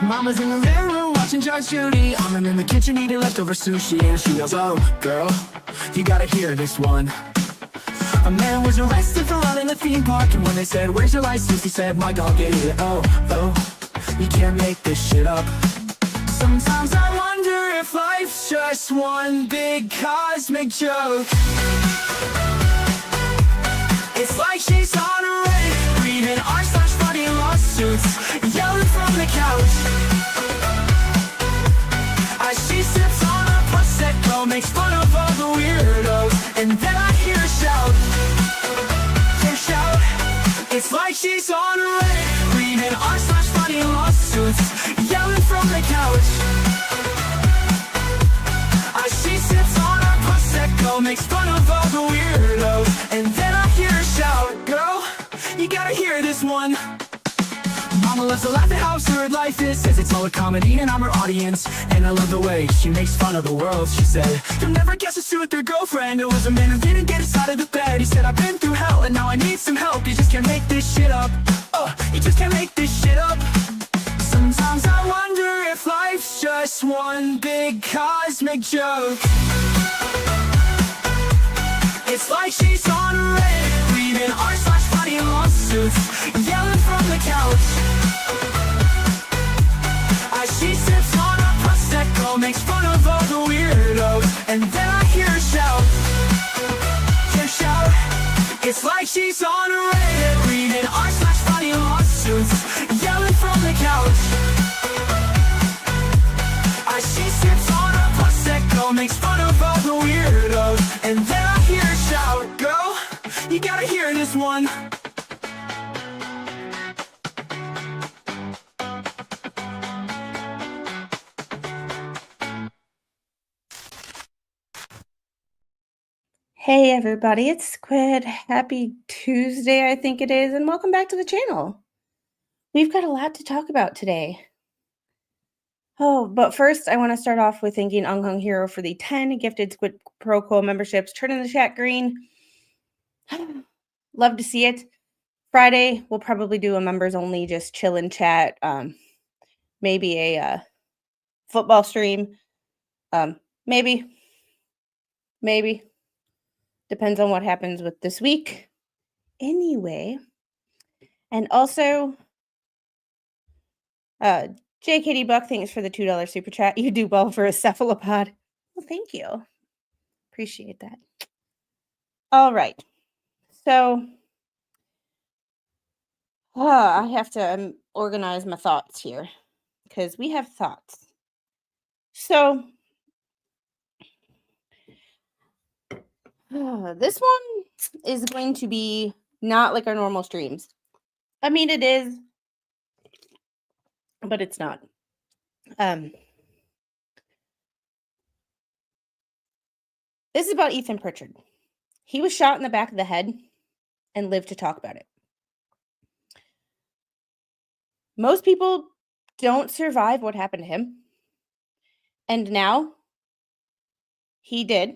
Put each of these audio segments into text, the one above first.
Mama's in the living room watching Judge Judy. I'm in the kitchen eating leftover sushi. And she yells, oh, girl, you gotta hear this one. A man was arrested for running a theme park. And when they said, where's your license? He said, my dog ate it. Oh, you can't make this shit up. Sometimes I wonder if life's just one big cosmic joke. It's like she's on a Reddit, reading r/funny lawsuits, yelling from the couch. As she sips on a Prosecco, makes fun of all the weirdos, and then I hear her shout. It's like she's on a Reddit, reading r/funny lawsuits, yelling from the couch. As she sips on her Prosecco, makes fun of all the weirdos, and then I hear her shout, girl, you gotta hear this one. Mama loves to laugh at how absurd life is, says it's all a comedy and I'm her audience. And I love the way she makes fun of the world. She said, you'll never guess who with their girlfriend. It was a man who didn't get us out of the bed. He said, I've been through hell and now I need some help. You just can't make this shit up. You just can't make this shit up. Sometimes I wonder if life's just one big cosmic joke. It's like she's on a Reddit, reading r/funny lawsuits, yelling from the couch. As she sips on a Prosecco, makes fun of all the weirdos, and then I hear her shout. It's like she's on a Reddit, reading r/funny lawsuits, yelling from the couch. As she sips on a Prosecco, makes fun of all the weirdos, and then I hear her shout, girl, you gotta hear this one. Hey everybody, it's Squid. Happy Tuesday, I think it is, and welcome back to the channel. We've got a lot to talk about today. Oh, but first I want to start off with thanking Unghung Hero for the 10 gifted Squid Pro Quo memberships. Turn in the chat green. Love to see it. Friday, we'll probably do a members only, just chill and chat. Maybe a football stream. Maybe. Depends on what happens with this week. Anyway, and also, JKD Buck, thanks for the $2 super chat. You do well for a cephalopod. Well, thank you. Appreciate that. All right. So, I have to organize my thoughts here because we have thoughts. So, this one is going to be not like our normal streams. I mean, it is, but it's not. This is about Ethan Pritchard. He was shot in the back of the head and lived to talk about it. Most people don't survive what happened to him. And now he did.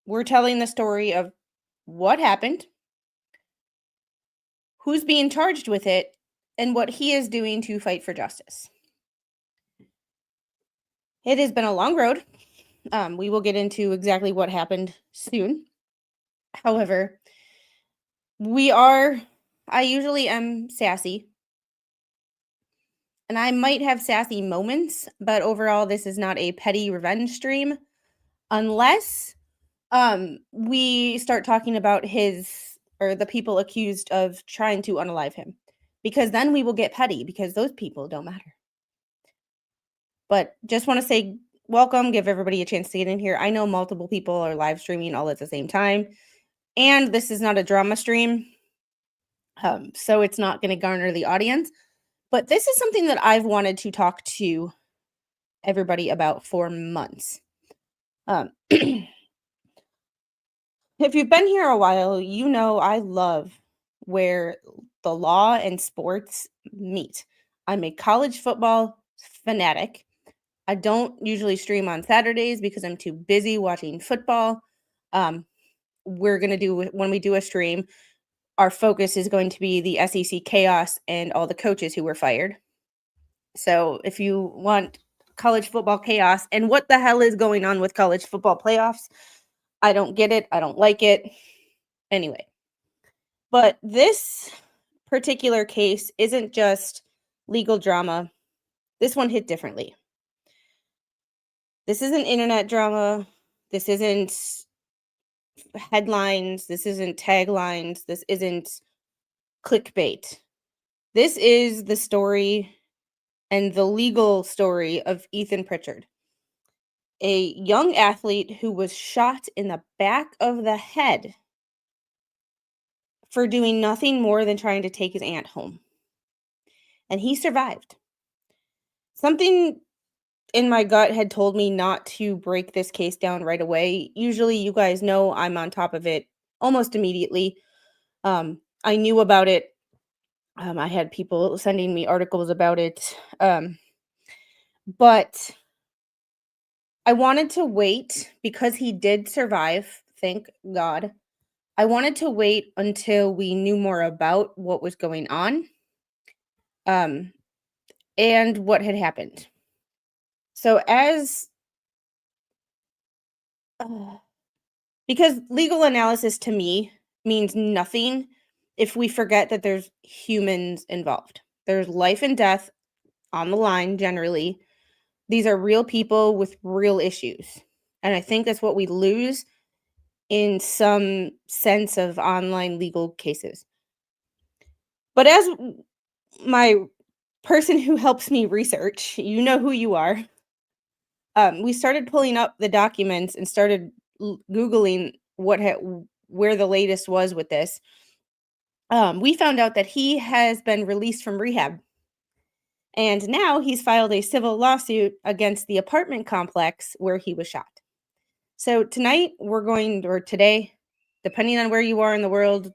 We're telling the story of what happened, who's being charged with it, and what he is doing to fight for justice. It has been a long road. We will get into exactly what happened soon. However, I usually am sassy. And I might have sassy moments, but overall, this is not a petty revenge stream. Unless we start talking about the people accused of trying to unalive him. Because then we will get petty, because those people don't matter. But just want to say welcome, give everybody a chance to get in here. I know multiple people are live streaming all at the same time. And this is not a drama stream. So it's not going to garner the audience. But this is something that I've wanted to talk to everybody about for months. If you've been here a while, you know I love where the law and sports meet. I'm a college football fanatic. I don't usually stream on Saturdays because I'm too busy watching football. When we do a stream, our focus is going to be the SEC chaos and all the coaches who were fired. So if you want college football chaos and what the hell is going on with college football playoffs, I don't get it. I don't like it. Anyway, but this particular case isn't just legal drama. This one hit differently. This isn't internet drama. This isn't headlines. This isn't taglines. This isn't clickbait. This is the story and the legal story of Ethan Pritchard, a young athlete who was shot in the back of the head for doing nothing more than trying to take his aunt home. And he survived. Something in my gut had told me not to break this case down right away. Usually, you guys know I'm on top of it almost immediately. I knew about it. I had people sending me articles about it. But I wanted to wait because he did survive, thank God. I wanted to wait until we knew more about what was going on, and what had happened. So because legal analysis to me means nothing if we forget that there's humans involved. There's life and death on the line generally. These are real people with real issues. And I think that's what we lose in some sense of online legal cases. But as my person who helps me research, you know who you are. We started pulling up the documents and started Googling where the latest was with this. We found out that he has been released from rehab. And now he's filed a civil lawsuit against the apartment complex where he was shot. So tonight or today, depending on where you are in the world,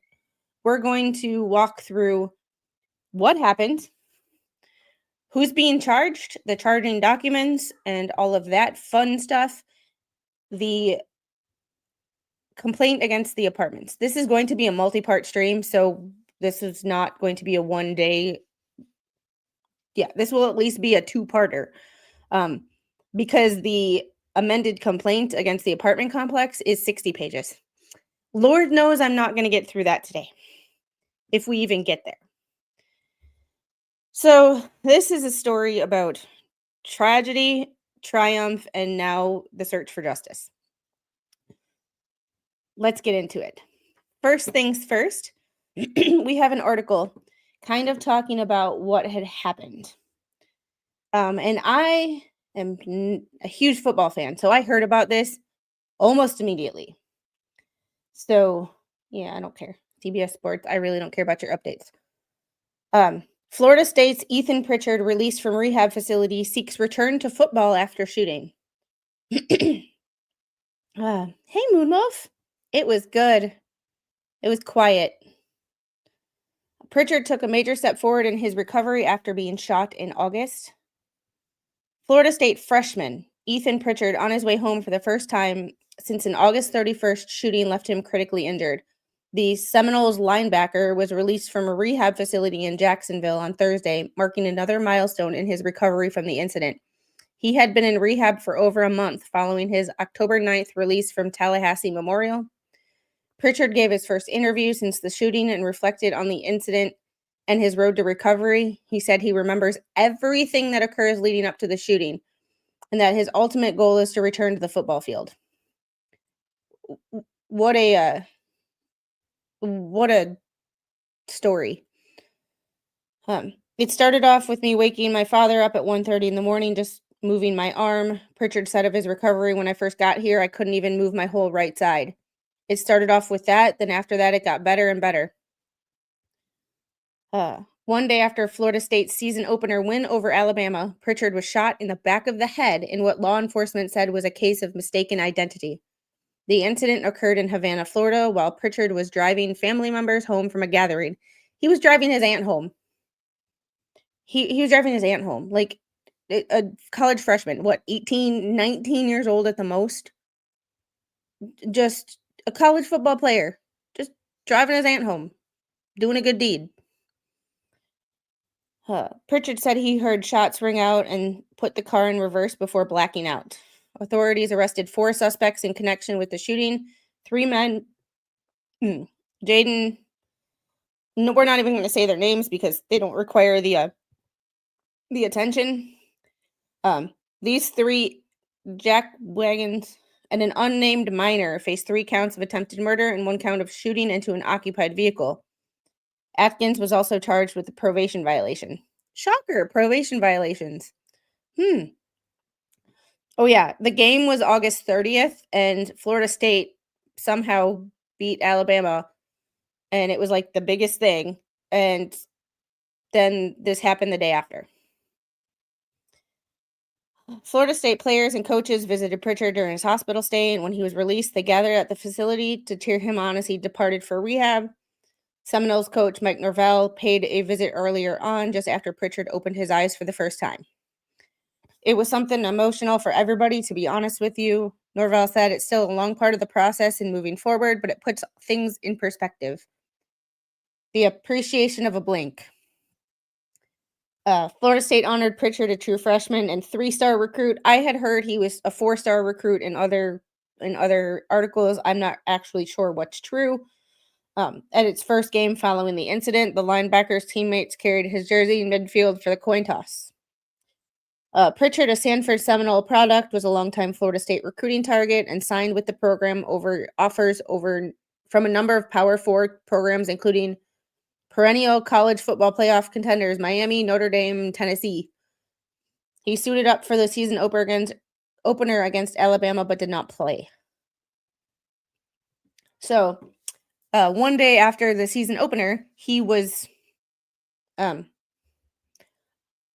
we're going to walk through what happened, who's being charged, the charging documents, and all of that fun stuff, the complaint against the apartments. This is going to be a multi-part stream, so this is not going to be a one day. Yeah, this will at least be a two-parter, because the amended complaint against the apartment complex is 60 pages. Lord knows I'm not going to get through that today, if we even get there. So this is a story about tragedy, triumph, and now the search for justice. Let's get into it. First things first, we have an article kind of talking about what had happened. And I am a huge football fan, so I heard about this almost immediately. So, yeah, I don't care. TBS Sports, I really don't care about your updates. Florida State's Ethan Pritchard, released from rehab facility, seeks return to football after shooting. Hey, Moonwolf. It was good. It was quiet. Pritchard took a major step forward in his recovery after being shot in August. Florida State freshman Ethan Pritchard, on his way home for the first time since an August 31st shooting left him critically injured. The Seminoles linebacker was released from a rehab facility in Jacksonville on Thursday, marking another milestone in his recovery from the incident. He had been in rehab for over a month following his October 9th release from Tallahassee Memorial. Pritchard gave his first interview since the shooting and reflected on the incident and his road to recovery. He said he remembers everything that occurs leading up to the shooting and that his ultimate goal is to return to the football field. What a story. It started off with me waking my father up at 1:30 in the morning, just moving my arm. Pritchard said of his recovery, when I first got here, I couldn't even move my whole right side. It started off with that, then after that, it got better and better. One day after Florida State's season opener win over Alabama, Pritchard was shot in the back of the head in what law enforcement said was a case of mistaken identity. The incident occurred in Havana, Florida, while Pritchard was driving family members home from a gathering. He was driving his aunt home. He was driving his aunt home, like a college freshman, 18, 19 years old at the most. Just a college football player, just driving his aunt home, doing a good deed. Pritchard said he heard shots ring out and put the car in reverse before blacking out. Authorities arrested 4 suspects in connection with the shooting. 3 men. Jaden. No, we're not even going to say their names because they don't require the attention. These 3 jack wagons and an unnamed minor face 3 counts of attempted murder and 1 count of shooting into an occupied vehicle. Atkins was also charged with a probation violation. Shocker, probation violations. Oh yeah, the game was August 30th, and Florida State somehow beat Alabama, and it was like the biggest thing, and then this happened the day after. Florida State players and coaches visited Pritchard during his hospital stay, and when he was released, they gathered at the facility to cheer him on as he departed for rehab. Seminoles coach Mike Norvell paid a visit earlier on, just after Pritchard opened his eyes for the first time. It was something emotional for everybody, to be honest with you. Norvell said it's still a long part of the process in moving forward, but it puts things in perspective. The appreciation of a blink. Florida State honored Pritchard, a true freshman and 3-star recruit. I had heard he was a 4-star recruit in other articles. I'm not actually sure what's true. At its first game following the incident, the linebacker's teammates carried his jersey in midfield for the coin toss. Pritchard, a Sanford Seminole product, was a longtime Florida State recruiting target and signed with the program offers from a number of Power 4 programs, including perennial college football playoff contenders Miami, Notre Dame, Tennessee. He suited up for the season opener against Alabama, but did not play. So, one day after the season opener, he was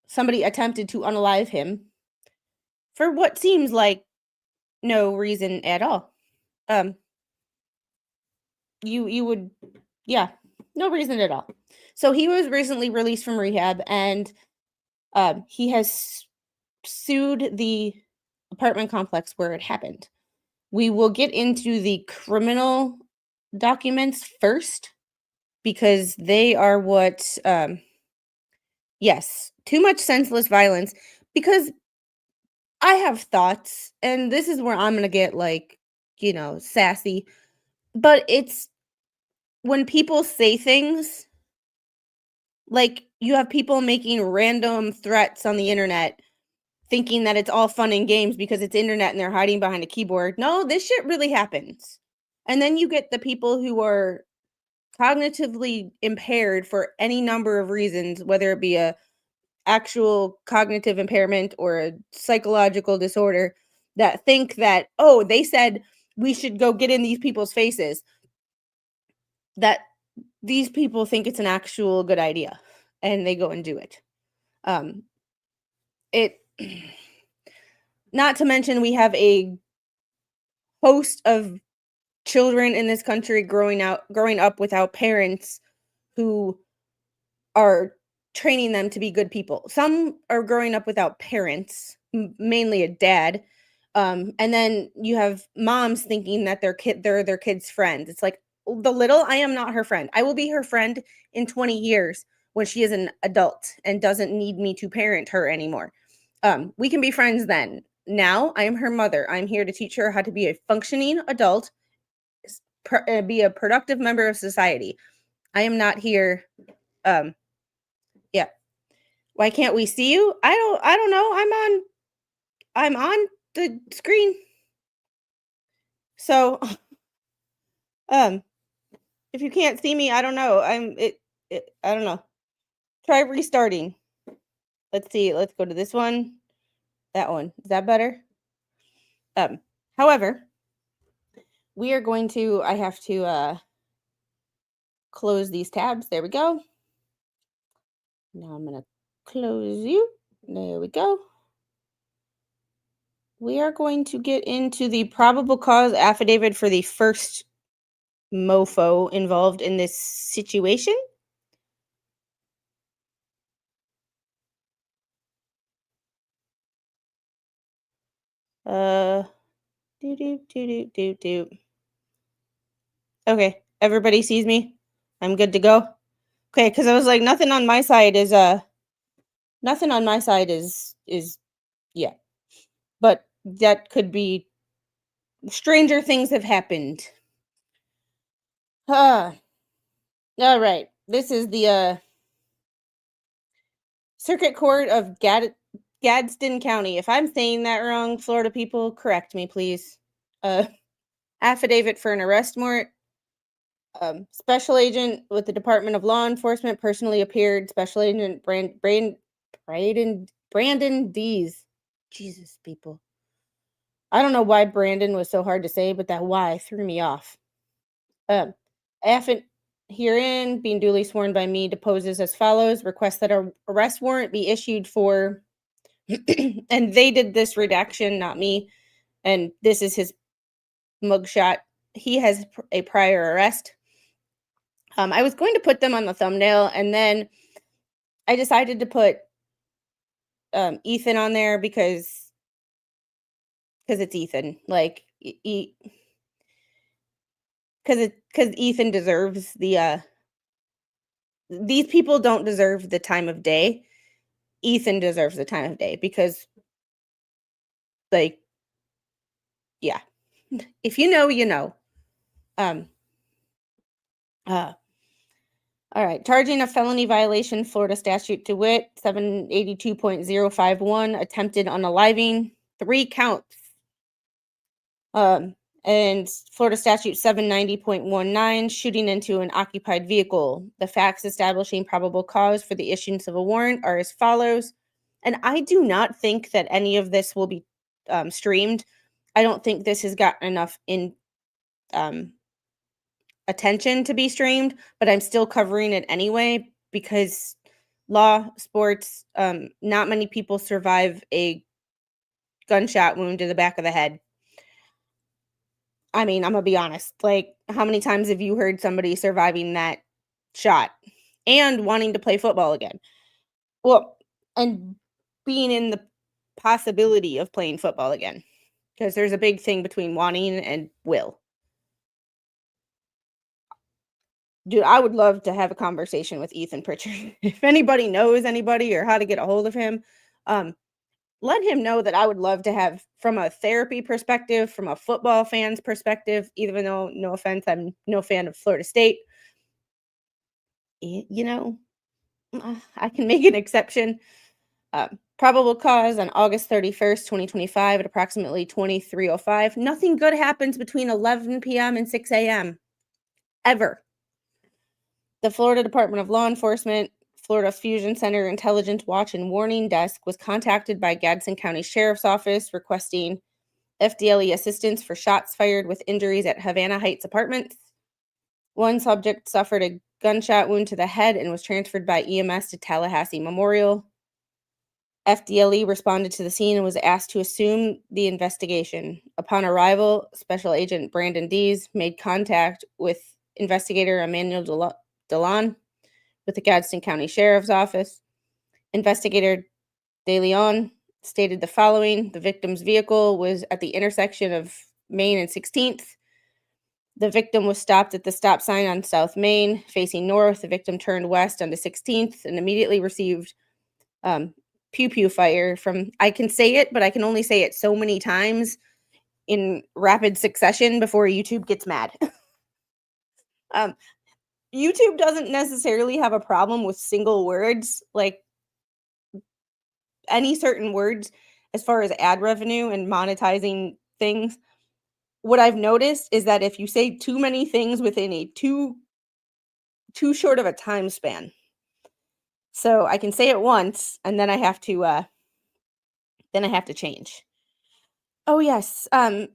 somebody attempted to unalive him for what seems like no reason at all. You would, yeah, no reason at all. So he was recently released from rehab, and he has sued the apartment complex where it happened. We will get into the criminal documents first because they are what, yes, too much senseless violence, because I have thoughts, and this is where I'm going to get sassy, but it's when people say things, like you have people making random threats on the internet thinking that it's all fun and games because it's internet and they're hiding behind a keyboard. No, this shit really happens. And then you get the people who are cognitively impaired for any number of reasons, whether it be a actual cognitive impairment or a psychological disorder, that think that, oh, they said we should go get in these people's faces, that these people think it's an actual good idea and they go and do it. Not to mention we have a host of children in this country growing up without parents who are training them to be good people. Some are growing up without parents, mainly a dad. And then you have moms thinking that they're their kids' friends. It's like, the little, I am not her friend. I will be her friend in 20 years when she is an adult and doesn't need me to parent her anymore. We can be friends then. Now I am her mother. I'm here to teach her how to be a functioning adult, be a productive member of society. I am not here. Yeah. Why can't we see you? I don't know. I'm on the screen. So, if you can't see me, I don't know. I don't know. Try restarting. Let's see. Let's go to this one. That one. Is that better? However, we are going to, I have to close these tabs. There we go. Now I'm going to close you. There we go. We are going to get into the probable cause affidavit for the first mofo involved in this situation. Okay, everybody sees me. I'm good to go. Okay, because I was like, nothing on my side is Nothing on my side is yeah. But that could be stranger things have happened. Ah, all right. This is the Circuit Court of Gadsden County. If I'm saying that wrong, Florida people, correct me, please. Uh, affidavit for an arrest warrant. Special agent with the Department of Law Enforcement personally appeared. Special Agent Brandon Dees. Jesus, people. I don't know why Brandon was so hard to say, but that Y threw me off. Affidavit herein, being duly sworn by me, deposes as follows: request that a arrest warrant be issued for, and they did this redaction, not me. And this is his mugshot. He has a prior arrest. I was going to put them on the thumbnail, and then I decided to put Ethan on there because it's Ethan. Like, because Ethan deserves the. These people don't deserve the time of day. Ethan deserves the time of day because, like, yeah, if you know, you know. Um. All right, charging a felony violation, Florida statute to wit, 782.051, attempted unaliving, 3 counts. And Florida statute 790.19, shooting into an occupied vehicle. The facts establishing probable cause for the issuance of a warrant are as follows. And I do not think that any of this will be streamed. I don't think this has gotten enough in attention to be streamed, but I'm still covering it anyway because law, sports, not many people survive a gunshot wound to the back of the head. I mean, I'm gonna be honest. Like, how many times have you heard somebody surviving that shot and wanting to play football again? Well, and being in the possibility of playing football again, because there's a big thing between wanting and will. Dude, I would love to have a conversation with Ethan Pritchard. If anybody knows anybody or how to get a hold of him, let him know that I would love to have, from a therapy perspective, from a football fan's perspective, even though, no offense, I'm no fan of Florida State. You know, I can make an exception. Probable cause on August 31st, 2025 at approximately 23:05. Nothing good happens between 11 p.m. and 6 a.m. ever. The Florida Department of Law Enforcement, Florida Fusion Center Intelligence Watch and Warning Desk was contacted by Gadsden County Sheriff's Office requesting FDLE assistance for shots fired with injuries at Havana Heights Apartments. One subject suffered a gunshot wound to the head and was transferred by EMS to Tallahassee Memorial. FDLE responded to the scene and was asked to assume the investigation. Upon arrival, Special Agent Brandon Dees made contact with investigator Emmanuel DeLon with the Gadsden County Sheriff's Office. Investigator De Leon stated the following: the victim's vehicle was at the intersection of Main and 16th. The victim was stopped at the stop sign on South Main, facing north. The victim turned west onto 16th and immediately received pew-pew fire from, I can say it, but I can only say it so many times in rapid succession before YouTube gets mad. YouTube doesn't necessarily have a problem with single words, like any certain words, as far as ad revenue and monetizing things. What I've noticed is that if you say too many things within a too short of a time span, so I can say it once and then I have to change. Oh yes, and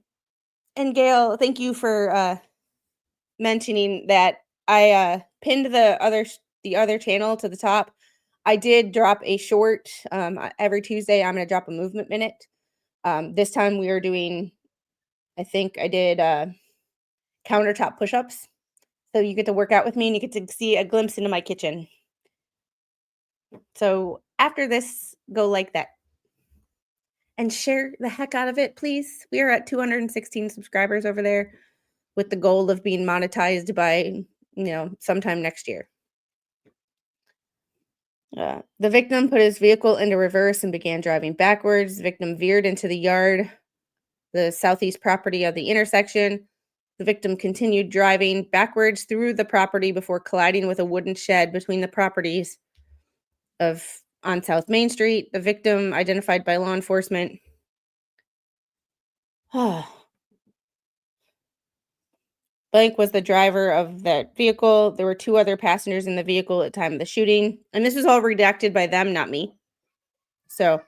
Gail, thank you for mentioning that. I pinned the other channel to the top. I did drop a short. Every Tuesday I'm going to drop a movement minute. This time we are doing, I think I did countertop push-ups. So you get to work out with me and you get to see a glimpse into my kitchen. So after this, go like that. And share the heck out of it, please. We are at 216 subscribers over there with the goal of being monetized by, sometime next year. The victim put his vehicle into reverse and began driving backwards. The victim veered into the yard, the southeast property of the intersection. The victim continued driving backwards through the property before colliding with a wooden shed between the properties on South Main Street. The victim, identified by law enforcement, Blank was the driver of that vehicle. There were 2 other passengers in the vehicle at the time of the shooting, and this was all redacted by them, not me. So,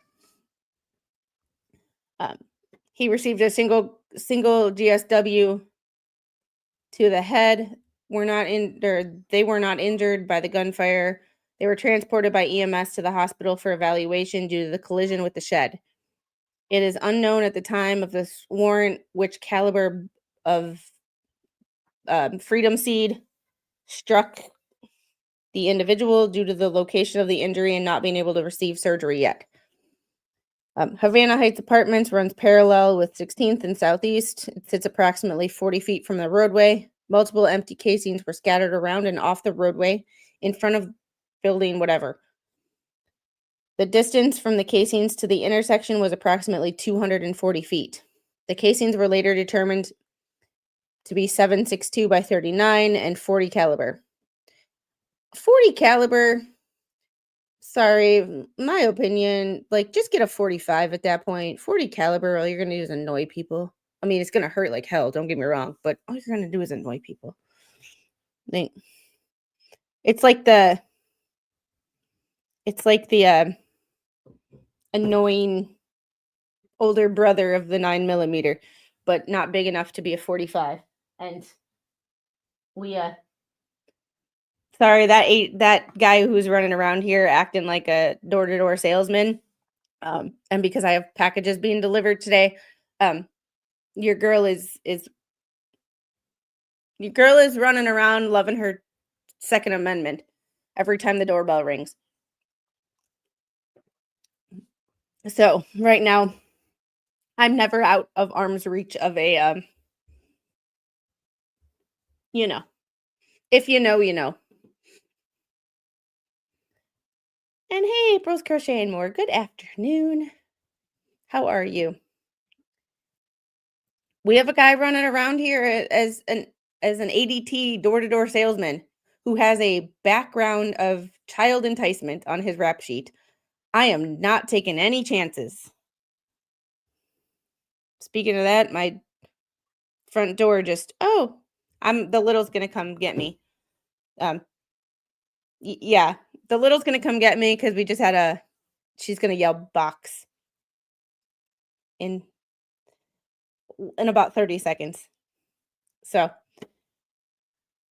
um, he received a single GSW to the head. They were not injured by the gunfire. They were transported by EMS to the hospital for evaluation due to the collision with the shed. It is unknown at the time of this warrant which caliber of freedom seed struck the individual due to the location of the injury and not being able to receive surgery yet. Havana Heights Apartments runs parallel with 16th and Southeast. It sits approximately 40 feet from the roadway. Multiple empty casings were scattered around and off the roadway in front of building whatever. The distance from the casings to the intersection was approximately 240 feet. The casings were later determined to be 7.62 by 39 and 40 caliber. 40 caliber, sorry, my opinion, like, just get a 45 at that point. 40 caliber, all you're going to do is annoy people. I mean, it's going to hurt like hell, don't get me wrong, but all you're going to do is annoy people. It's like the annoying older brother of the 9mm, but not big enough to be a 45. And we sorry, that guy who's running around here acting like a door-to-door salesman. And because I have packages being delivered today, your girl is running around loving her Second Amendment every time the doorbell rings. So right now, I'm never out of arm's reach of a you know, if you know, you know. And hey, April's Crochet and More. Good afternoon. How are you? We have a guy running around here as an ADT door-to-door salesman who has a background of child enticement on his rap sheet. I am not taking any chances. Speaking of that, my front door just the little's gonna come get me. Yeah, the little's gonna come get me because we just had she's gonna yell box in about 30 seconds. So,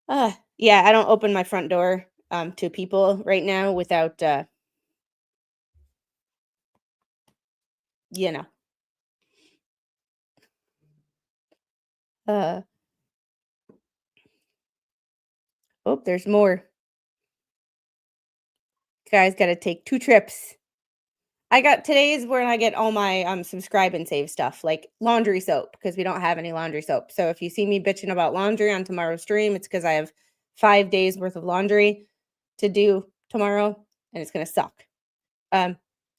yeah, I don't open my front door to people right now without you know. Uh oh, there's more. Guys, got to take 2 trips. Today is where I get all my subscribe and save stuff, like laundry soap, because we don't have any laundry soap. So if you see me bitching about laundry on tomorrow's stream, it's because I have 5 days worth of laundry to do tomorrow, and it's gonna suck.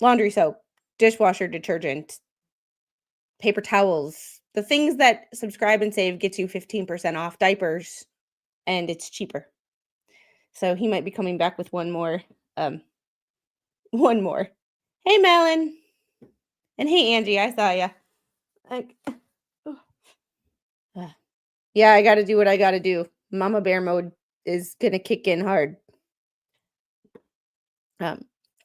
Laundry soap, dishwasher detergent, paper towels, the things that subscribe and save gets you 15% off, diapers, and it's cheaper. So he might be coming back with one more. One more. Hey, Melon. And hey, Angie, I saw ya. Yeah, I gotta do what I gotta do. Mama Bear mode is gonna kick in hard.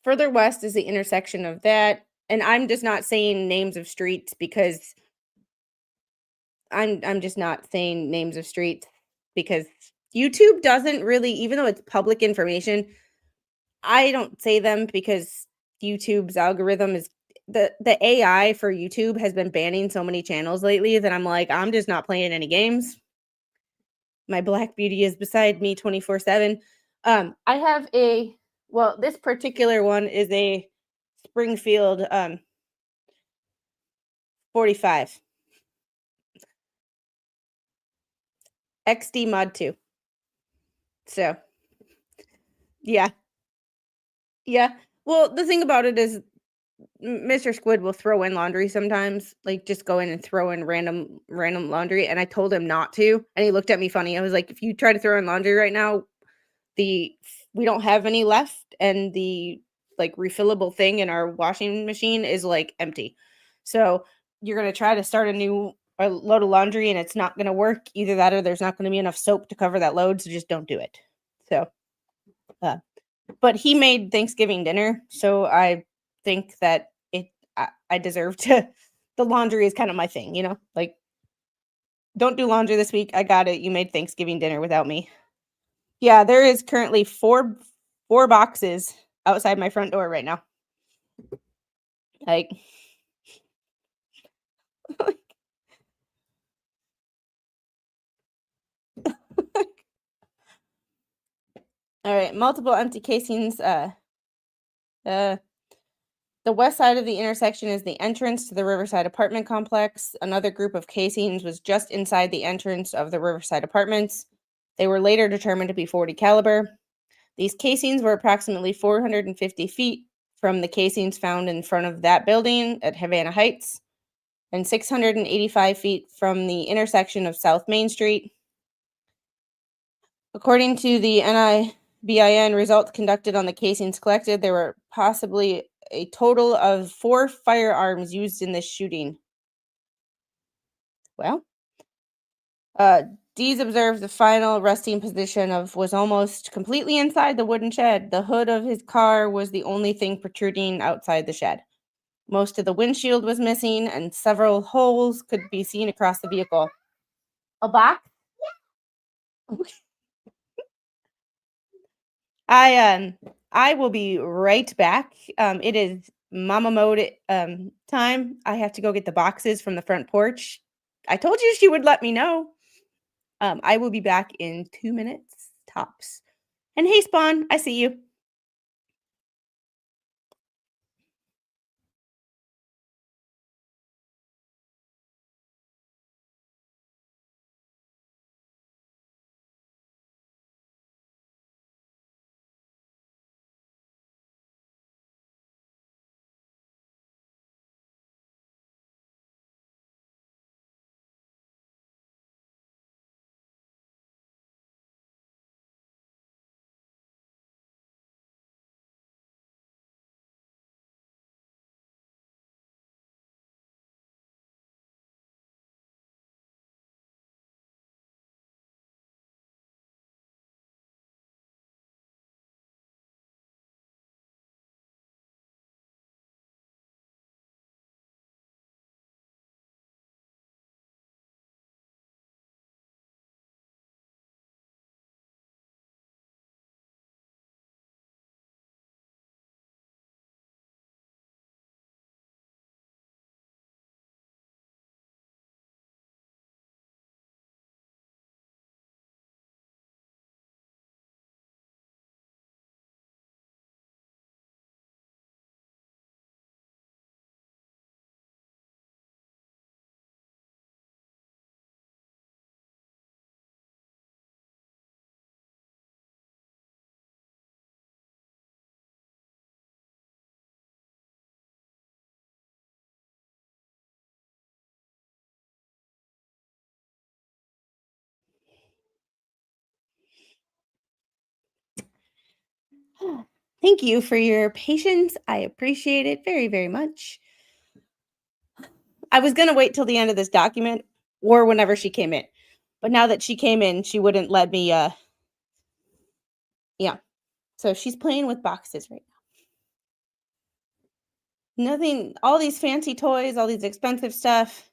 Further west is the intersection of that. And I'm just not saying names of streets because I'm just not saying names of streets because YouTube doesn't really, even though it's public information, I don't say them because YouTube's algorithm is the AI for YouTube has been banning so many channels lately that I'm like, I'm just not playing any games. My Black Beauty is beside me 24/7. I have this particular one is a Springfield 45 XD Mod 2. So, yeah. Yeah. Well, the thing about it is Mr. Squid will throw in laundry sometimes, like, just go in and throw in random laundry, and I told him not to, and he looked at me funny. I was like, "If you try to throw in laundry right now, the we don't have any left, and the, like, refillable thing in our washing machine is, like, empty. So, you're gonna try to start a load of laundry, and it's not gonna work. Either that or there's not gonna be enough soap to cover that load, so just don't do it." So, uh but he made Thanksgiving dinner, so I think that I deserve to the laundry is kind of my thing, Like, don't do laundry this week. I got it. You made Thanksgiving dinner without me. Yeah, there is currently four boxes outside my front door right now. Like, all right, multiple empty casings. Uh, the west side of the intersection is the entrance to the Riverside apartment complex. Another group of casings was just inside the entrance of the Riverside apartments. They were later determined to be 40 caliber. These casings were approximately 450 feet from the casings found in front of that building at Havana Heights and 685 feet from the intersection of South Main Street. According to the NIBIN results conducted on the casings collected, there were possibly a total of 4 firearms used in this shooting. Well, uh, Dees observed the final resting position of was almost completely inside the wooden shed. The hood of his car was the only thing protruding outside the shed. Most of the windshield was missing, and several holes could be seen across the vehicle. A box? I will be right back. It is mama mode time. I have to go get the boxes from the front porch. I told you she would let me know. I will be back in 2 minutes tops. And hey, Spawn, I see you. Thank you for your patience. I appreciate it very, very much. I was going to wait till the end of this document or whenever she came in. But now that she came in, she wouldn't let me yeah. So she's playing with boxes right now. Nothing, all these fancy toys, all these expensive stuff,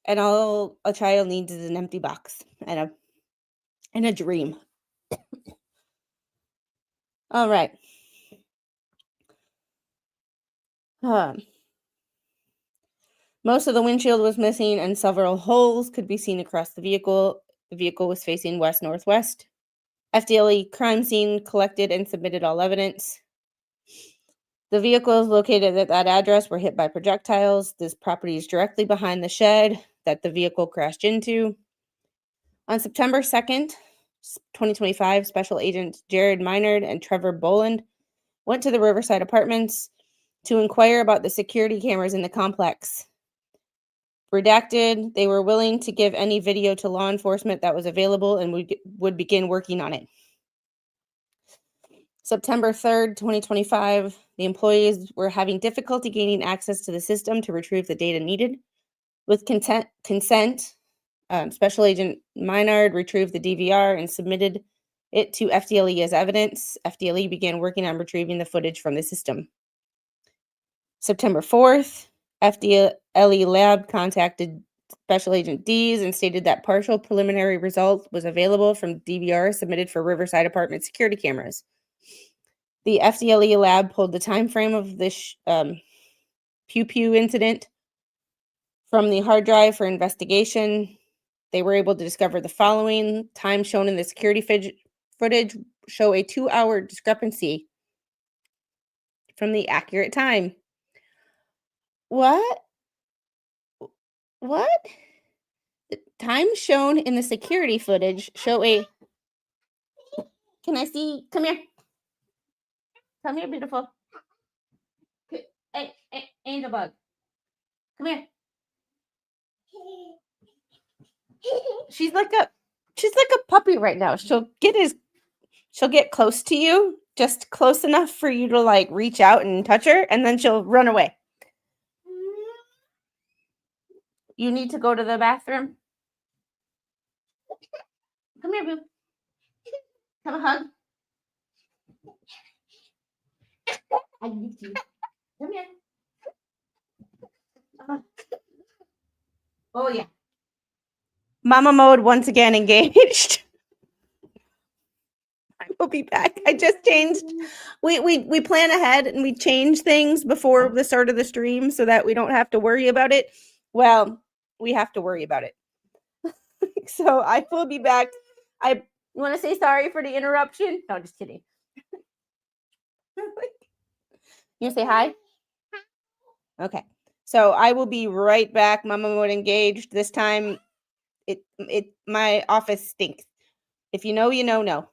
and all a child needs is an empty box and a dream. All right. Um, Most of the windshield was missing, and several holes could be seen across the vehicle. The vehicle was facing west-northwest. FDLE crime scene collected and submitted all evidence. The vehicles located at that address were hit by projectiles. This property is directly behind the shed that the vehicle crashed into. On September 2nd, 2025, Special Agents Jared Minard and Trevor Boland went to the Riverside Apartments to inquire about the security cameras in the complex. Redacted, they were willing to give any video to law enforcement that was available and would begin working on it. September 3rd, 2025, the employees were having difficulty gaining access to the system to retrieve the data needed. With consent, Special Agent Minard retrieved the DVR and submitted it to FDLE as evidence. FDLE began working on retrieving the footage from the system. September 4th, FDLE lab contacted Special Agent Dees and stated that partial preliminary result was available from DVR submitted for Riverside Apartment security cameras. The FDLE lab pulled the time frame of this Pew Pew incident from the hard drive for investigation. They were able to discover the following. Time shown in the security footage show a 2-hour discrepancy from the accurate time. What? The time shown in the security footage show a... Can I see? Come here. Come here, beautiful. Hey, Angel Bug. Come here. She's like a puppy right now. She'll get close to you, just close enough for you to like reach out and touch her, and then she'll run away. You need to go to the bathroom. Come here, boo. Have a hug. I need you. Come here. Oh yeah. Mama mode once again engaged. I will be back. I just changed. We plan ahead and we change things before the start of the stream so that we don't have to worry about it. Well, we have to worry about it. So I will be back. You want to say sorry for the interruption? No, just kidding. You say hi? Okay. So I will be right back. Mama mode engaged. This time my office stinks. If you know, you know, no.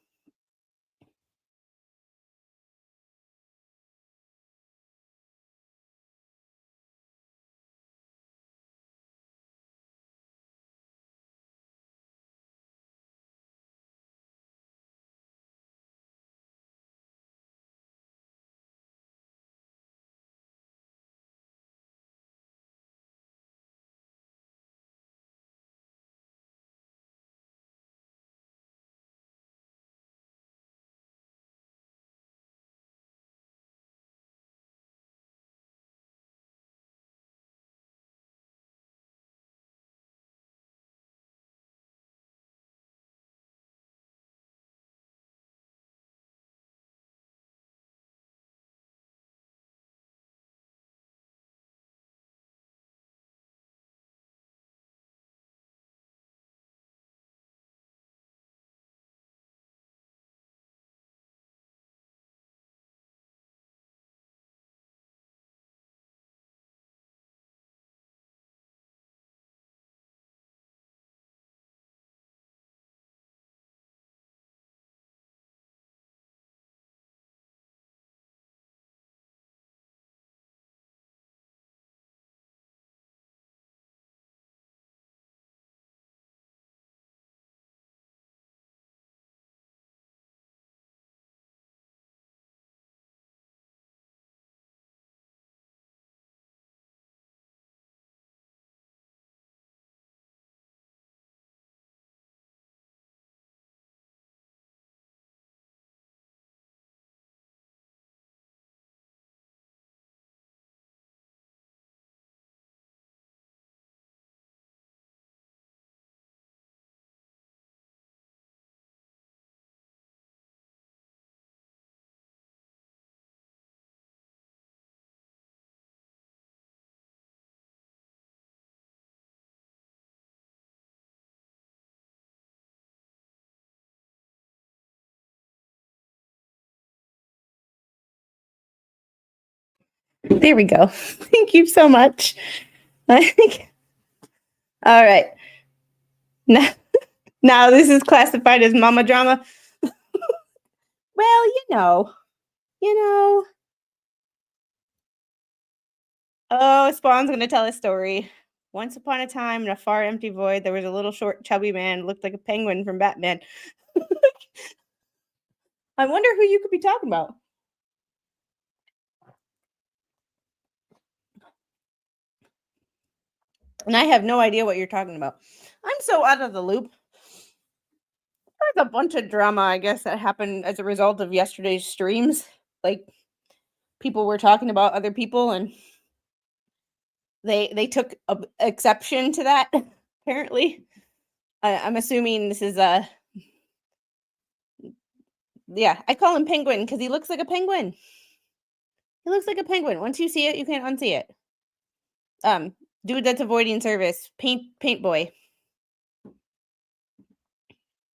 There we go. Thank you so much. All right. Now, Now this is classified as mama drama. Well, you know. Oh, Spawn's gonna tell a story. Once upon a time, in a far empty void, there was a little short, chubby man, looked like a penguin from Batman. I wonder who you could be talking about. And I have no idea what you're talking about. I'm so out of the loop. There's a bunch of drama, I guess, that happened as a result of yesterday's streams. Like, people were talking about other people, and they took exception to that. Apparently, I'm assuming this is yeah. I call him Penguin because he looks like a penguin. He looks like a penguin. Once you see it, you can't unsee it. Dude that's avoiding service. Paint boy.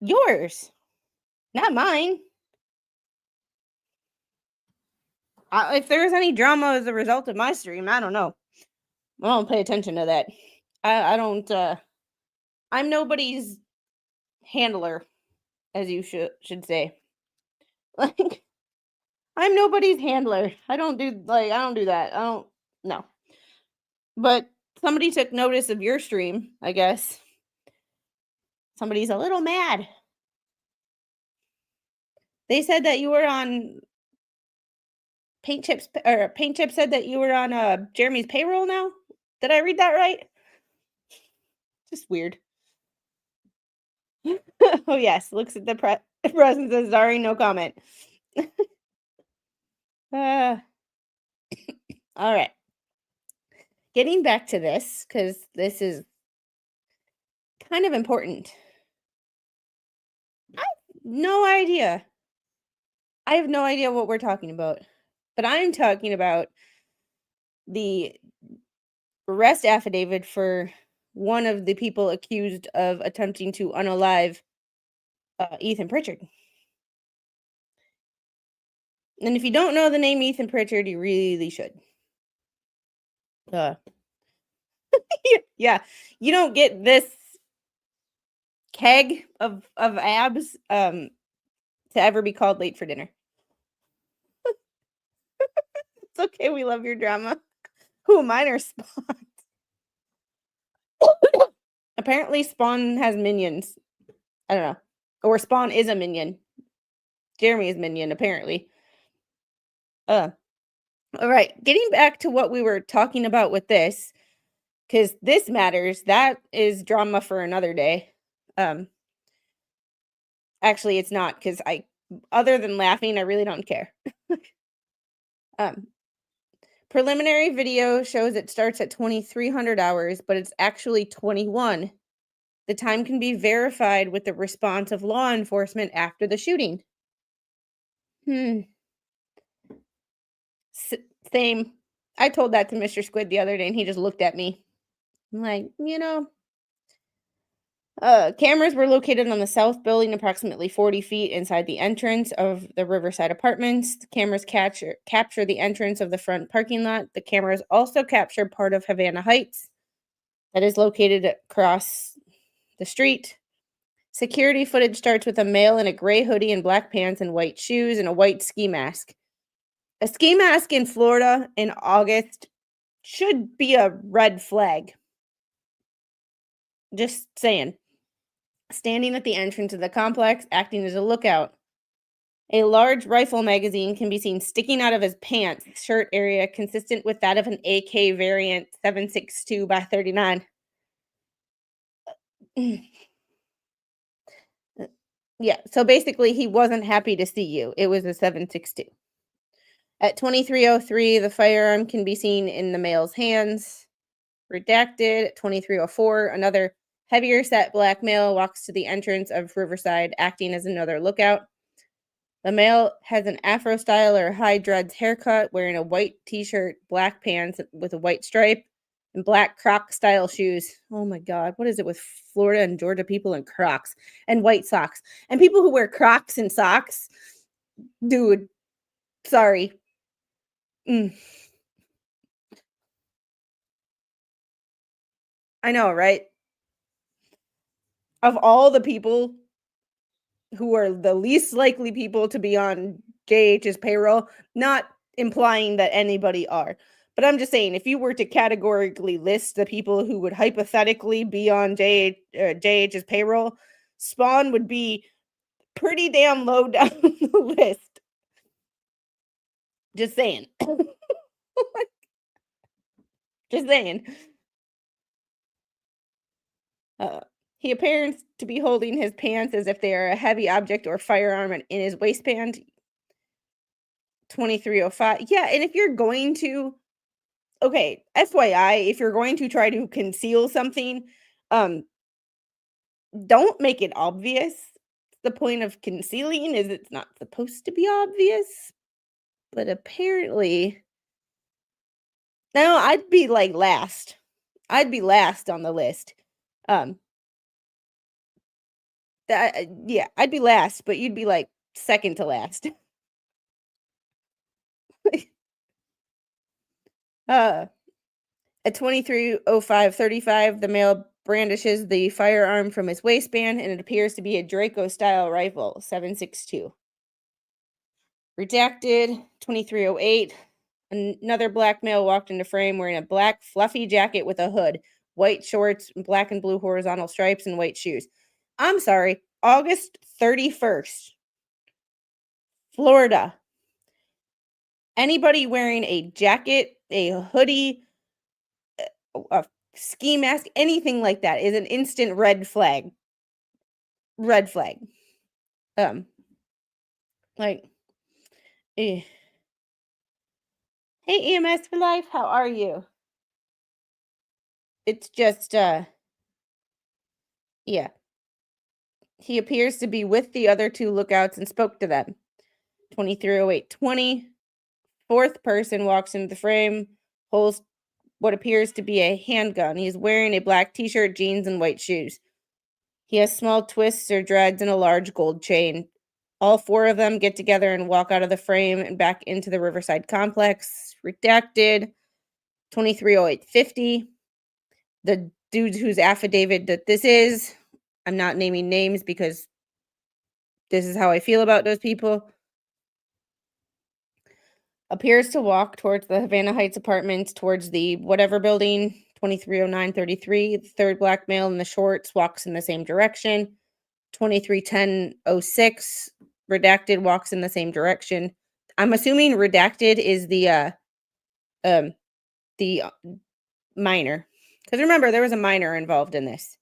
Yours, not mine. If there's any drama as a result of my stream, I don't know. I don't pay attention to that. I don't. I'm nobody's handler, as you should say. Like, I'm nobody's handler. I don't do that. I don't. No. But somebody took notice of your stream, I guess. Somebody's a little mad. They said that you were on Paint Chip said that you were on Jeremy's payroll now. Did I read that right? Just weird. Oh yes, looks at the press and says sorry, no comment. All right. Getting back to this, because this is kind of important. I have no idea. I have no idea what we're talking about. But I'm talking about the arrest affidavit for one of the people accused of attempting to unalive Ethan Pritchard. And if you don't know the name Ethan Pritchard, you really should. Yeah, you don't get this keg of abs to ever be called late for dinner. It's okay, we love your drama. Who, mine or Spawn? Apparently Spawn has minions. I don't know. Or Spawn is a minion. Jeremy is minion, apparently. All right, getting back to what we were talking about with this, because this matters. That is drama for another day. Actually, it's not, because other than laughing, I really don't care. Preliminary video shows it starts at 2300 hours, but it's actually 21. The time can be verified with the response of law enforcement after the shooting. Same. I told that to Mr. Squid the other day, and he just looked at me. I'm like, cameras were located on the south building, approximately 40 feet inside the entrance of the Riverside Apartments. The cameras capture the entrance of the front parking lot. The cameras also capture part of Havana Heights that is located across the street. Security footage starts with a male in a gray hoodie and black pants and white shoes and a white ski mask. A ski mask in Florida in August should be a red flag. Just saying. Standing at the entrance of the complex, acting as a lookout. A large rifle magazine can be seen sticking out of his pants shirt area, consistent with that of an AK variant 7.62 by 39. Yeah, so basically he wasn't happy to see you. It was a 7.62. At 2303, the firearm can be seen in the male's hands. Redacted. At 2304, another heavier set black male walks to the entrance of Riverside, acting as another lookout. The male has an afro style or high dreads haircut, wearing a white t-shirt, black pants with a white stripe, and black Croc style shoes. Oh my God, what is it with Florida and Georgia people and Crocs and white socks and people who wear Crocs and socks? Dude, sorry. I know, right? of all the people who are the least likely people to be on JH's payroll, not implying that anybody are. But I'm just saying, if you were to categorically list the people who would hypothetically be on JH's payroll, Spawn would be pretty damn low down the list. Just saying. Just saying. He appears to be holding his pants as if they are a heavy object or firearm in his waistband. 2305. Yeah, and if you're going to, okay, FYI, if you're going to try to conceal something, um, don't make it obvious. The point of concealing is it's not supposed to be obvious, but apparently, no, I'd be like last. I'd be last on the list. Yeah, I'd be last, but you'd be like second to last. At 23:05:35, the male brandishes the firearm from his waistband, and it appears to be a Draco-style rifle, 7.62. Redacted, 23:08. Another black male walked into frame wearing a black fluffy jacket with a hood, white shorts, black and blue horizontal stripes, and white shoes. I'm sorry, August 31st, Florida. Anybody wearing a jacket, a hoodie, a ski mask, anything like that is an instant red flag. Red flag. Like, eh. Hey, EMS for life, how are you? It's just, yeah. He appears to be with the other two lookouts and spoke to them. 23:08:20. Fourth person walks into the frame, holds what appears to be a handgun. He's wearing a black t-shirt, jeans, and white shoes. He has small twists or dreads and a large gold chain. All four of them get together and walk out of the frame and back into the Riverside complex. Redacted. 23:08:50. The dude whose affidavit that this is, I'm not naming names because this is how I feel about those people, appears to walk towards the Havana Heights apartments, towards the whatever building. 23:09:33. The third black male in the shorts walks in the same direction. 23:10:06. Redacted walks in the same direction. I'm assuming redacted is the minor, because remember there was a minor involved in this.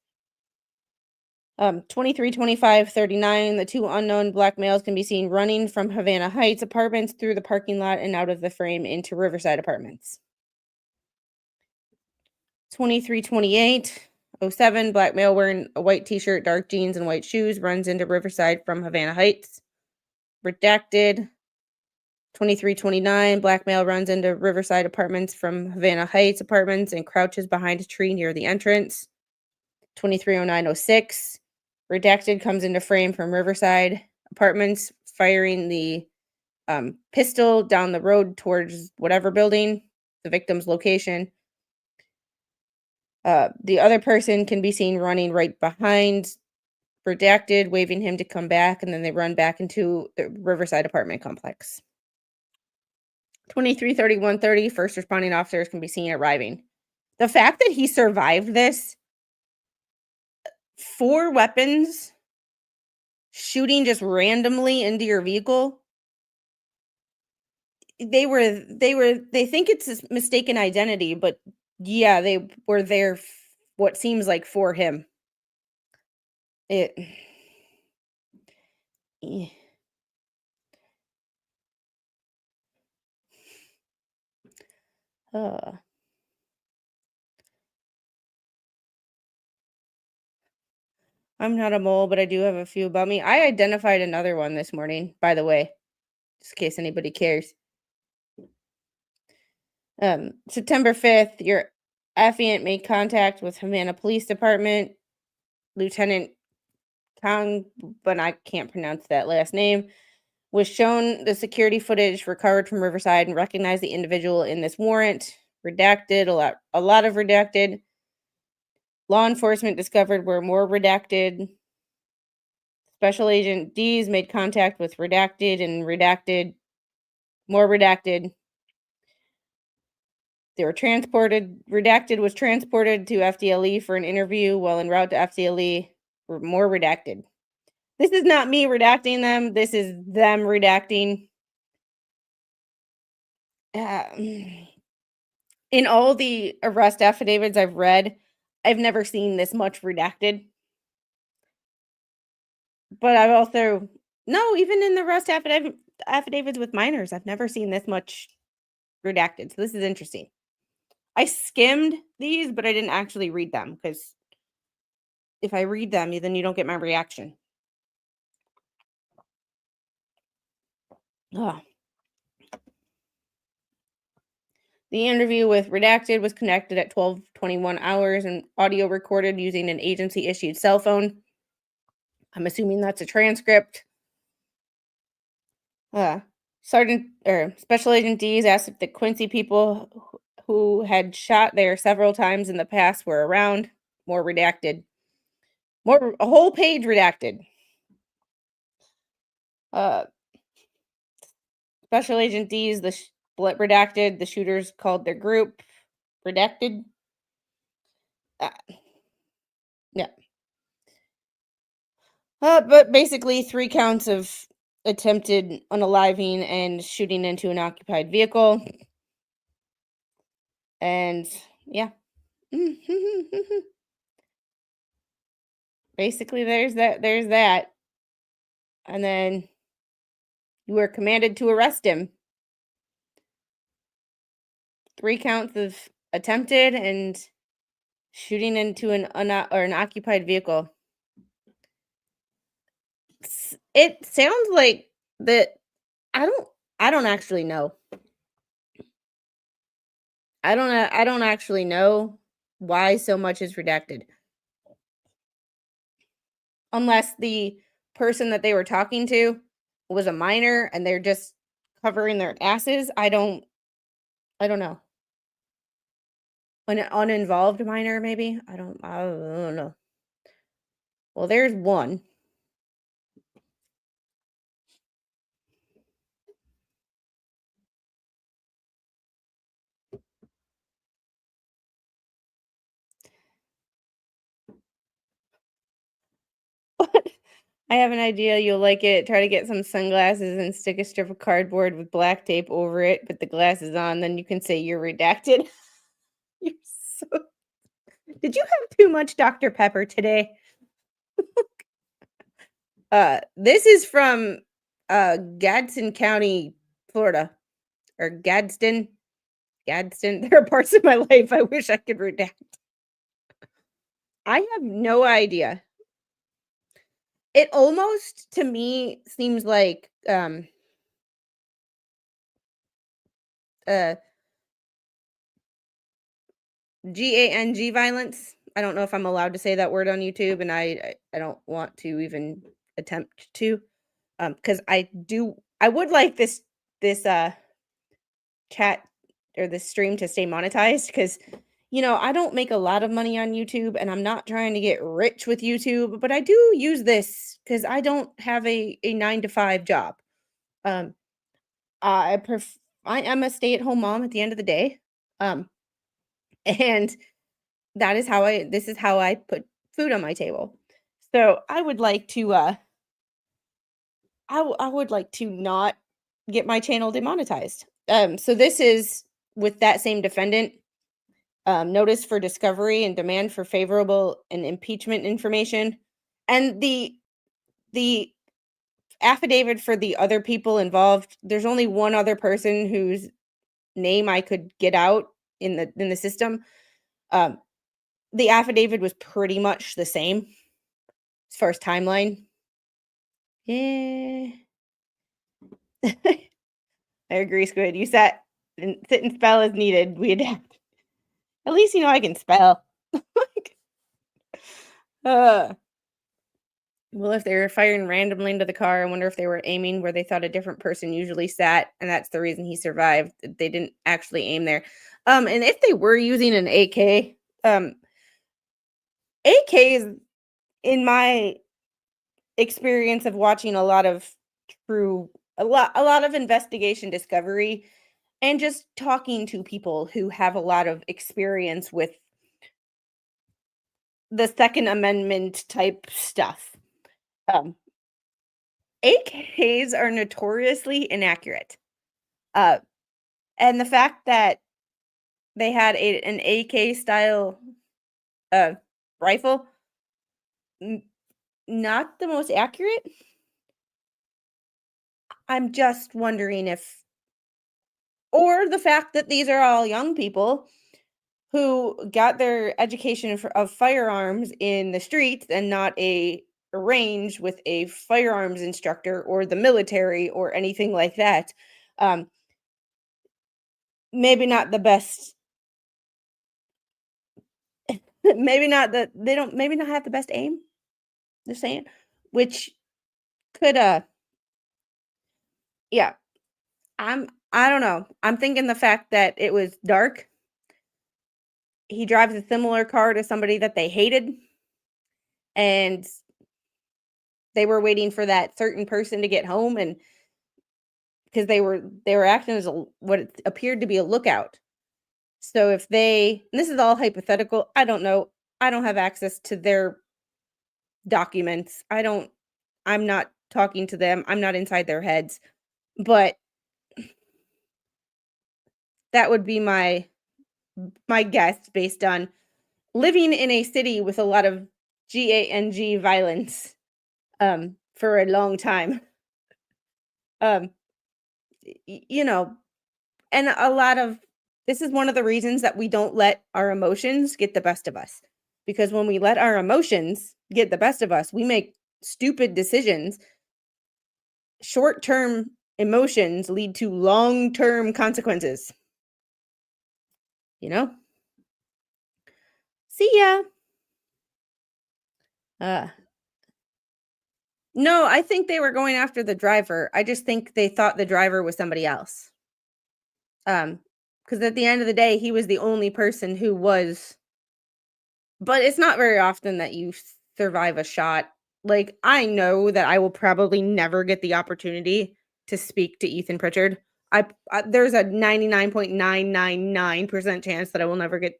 23:25:39. The two unknown black males can be seen running from Havana Heights apartments through the parking lot and out of the frame into Riverside apartments. 23:28:07. Black male wearing a white t-shirt, dark jeans, and white shoes runs into Riverside from Havana Heights. Redacted. 23:29. Black male runs into Riverside apartments from Havana Heights apartments and crouches behind a tree near the entrance. 23:09:06. Redacted comes into frame from Riverside apartments, firing the pistol down the road towards whatever building, the victim's location. The other person can be seen running right behind Redacted, waving him to come back, and then they run back into the Riverside apartment complex. 23:31:30. First responding officers can be seen arriving. The fact that he survived this, 4 weapons shooting just randomly into your vehicle. They think it's a mistaken identity, but yeah, they were there what seems like for him. It eh. uh, I'm not a mole, but I do have a few about me. I identified another one this morning, by the way, just in case anybody cares. September 5th, your affiant made contact with Havana Police Department. Lieutenant Kang, but I can't pronounce that last name, was shown the security footage recovered from Riverside and recognized the individual in this warrant. Redacted, a lot of redacted. Law enforcement discovered were more redacted. Special Agent D's made contact with redacted and redacted, more redacted. They were transported. Redacted was transported to FDLE for an interview while en route to FDLE were more redacted. This is not me redacting them. This is them redacting. In all the arrest affidavits I've read, I've never seen this much redacted. But I've also no, even in the arrest affidavits with minors, I've never seen this much redacted. So this is interesting. I skimmed these, but I didn't actually read them because if I read them, then you don't get my reaction. Ugh. The interview with redacted was connected at 12:21 hours and audio recorded using an agency-issued cell phone. I'm assuming that's a transcript. Special Agent Dees asked if the Quincy people who had shot there several times in the past were around. More redacted. A whole page redacted. Special Agent D's the split redacted. The shooters called their group redacted. Yeah. But basically 3 counts of attempted unaliving and shooting into an occupied vehicle. And yeah. Basically there's that. And then you were commanded to arrest him. 3 counts of attempted and shooting into an occupied vehicle. It sounds like that. I don't actually know. I don't actually know why so much is redacted. Unless the person that they were talking to was a minor and they're just covering their asses. I don't know. An uninvolved minor, maybe? I don't know. Well, there's one. I have an idea. You'll like it. Try to get some sunglasses and stick a strip of cardboard with black tape over it. Put the glasses on. Then you can say you're redacted. You're so... Did you have too much Dr. Pepper today? This is from Gadsden County, Florida. Or Gadsden. There are parts of my life I wish I could redact. I have no idea. It almost, to me, seems like GANG violence. I don't know if I'm allowed to say that word on YouTube, and I don't want to even attempt to, because I would like this chat or this stream to stay monetized, because I don't make a lot of money on YouTube, and I'm not trying to get rich with YouTube, but I do use this because I don't have a 9-to-5 job. I am a stay-at-home mom at the end of the day, and this is how I put food on my table. So I would like to I would like to not get my channel demonetized. So this is with that same defendant. Notice for discovery and demand for favorable and impeachment information. And the affidavit for the other people involved, there's only one other person whose name I could get out in the system. The affidavit was pretty much the same as far as timeline. Yeah. I agree, Squid. You sit and spell as needed. We adapt. At least I can spell. Well, if they were firing randomly into the car, I wonder if they were aiming where they thought a different person usually sat, and that's the reason he survived. They didn't actually aim there. And if they were using an AK, AKs, in my experience of watching a lot of investigation discovery and just talking to people who have a lot of experience with the Second Amendment type stuff. Um, AKs are notoriously inaccurate. Uh, and the fact that they had an AK style uh, rifle, n- not the most accurate. I'm just wondering if, or the fact that these are all young people who got their education of firearms in the streets and not a range with a firearms instructor or the military or anything like that. Um, maybe not the best. Maybe not that they don't. Maybe not have the best aim. Just saying, which could yeah. I don't know. I'm thinking the fact that it was dark. He drives a similar car to somebody that they hated, and they were waiting for that certain person to get home, and because they were acting as what it appeared to be a lookout. So if they, and this is all hypothetical, I don't know. I don't have access to their documents. I'm not talking to them. I'm not inside their heads. But that would be my guess based on living in a city with a lot of gang violence for a long time. Um you know, and a lot of this is one of the reasons that we don't let our emotions get the best of us. Because when we let our emotions get the best of us, we make stupid decisions. Short-term emotions lead to long-term consequences, you know? See ya. Uh no, I think they were going after the driver. I just think they thought the driver was somebody else. Because at the end of the day, he was the only person who was, but it's not very often that you survive a shot. Like, I know that I will probably never get the opportunity to speak to Ethan Pritchard. There's a 99.999% chance that I will never get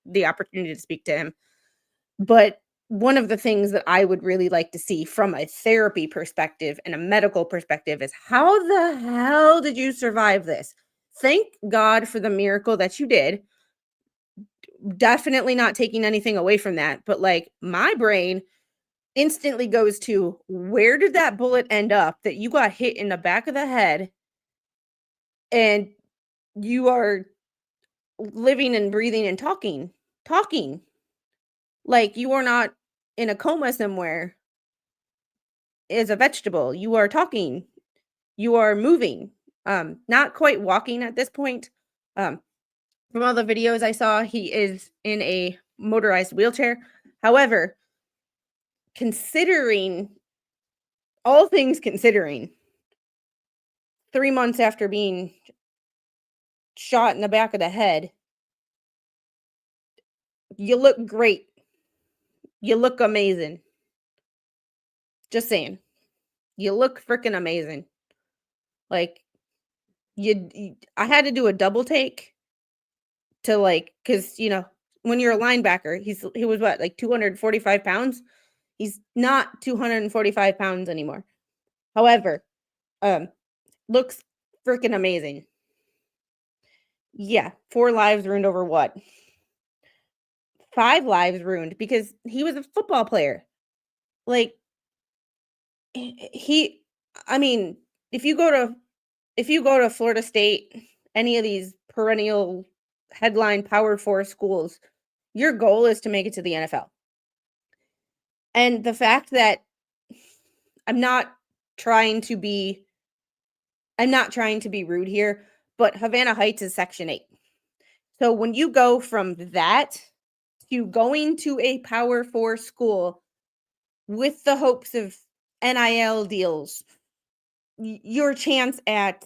the opportunity to speak to him. But one of the things that I would really like to see from a therapy perspective and a medical perspective is how the hell did you survive this? Thank God for the miracle that you did. Definitely not taking anything away from that, but like my brain instantly goes to where did that bullet end up that you got hit in the back of the head and you are living and breathing and talking like you are not in a coma somewhere as a vegetable. You are talking, you are moving, not quite walking at this point. Um, from all the videos I saw, he is in a motorized wheelchair. However, considering all things considering, 3 months after being shot in the back of the head, you look great. You look amazing. Just saying. You look freaking amazing. Like I had to do a double take to like cuz when you're a linebacker, he was what, like 245 pounds? He's not 245 pounds anymore. However, um looks freaking amazing. Yeah, 4 lives ruined over what? 5 lives ruined because he was a football player. Like he I mean, if you go to Florida State, any of these perennial headline Power 4 schools, your goal is to make it to the NFL. And the fact that I'm not trying to be rude here, but Havana Heights is Section 8. So when you go from that to going to a Power 4 school with the hopes of NIL deals, your chance at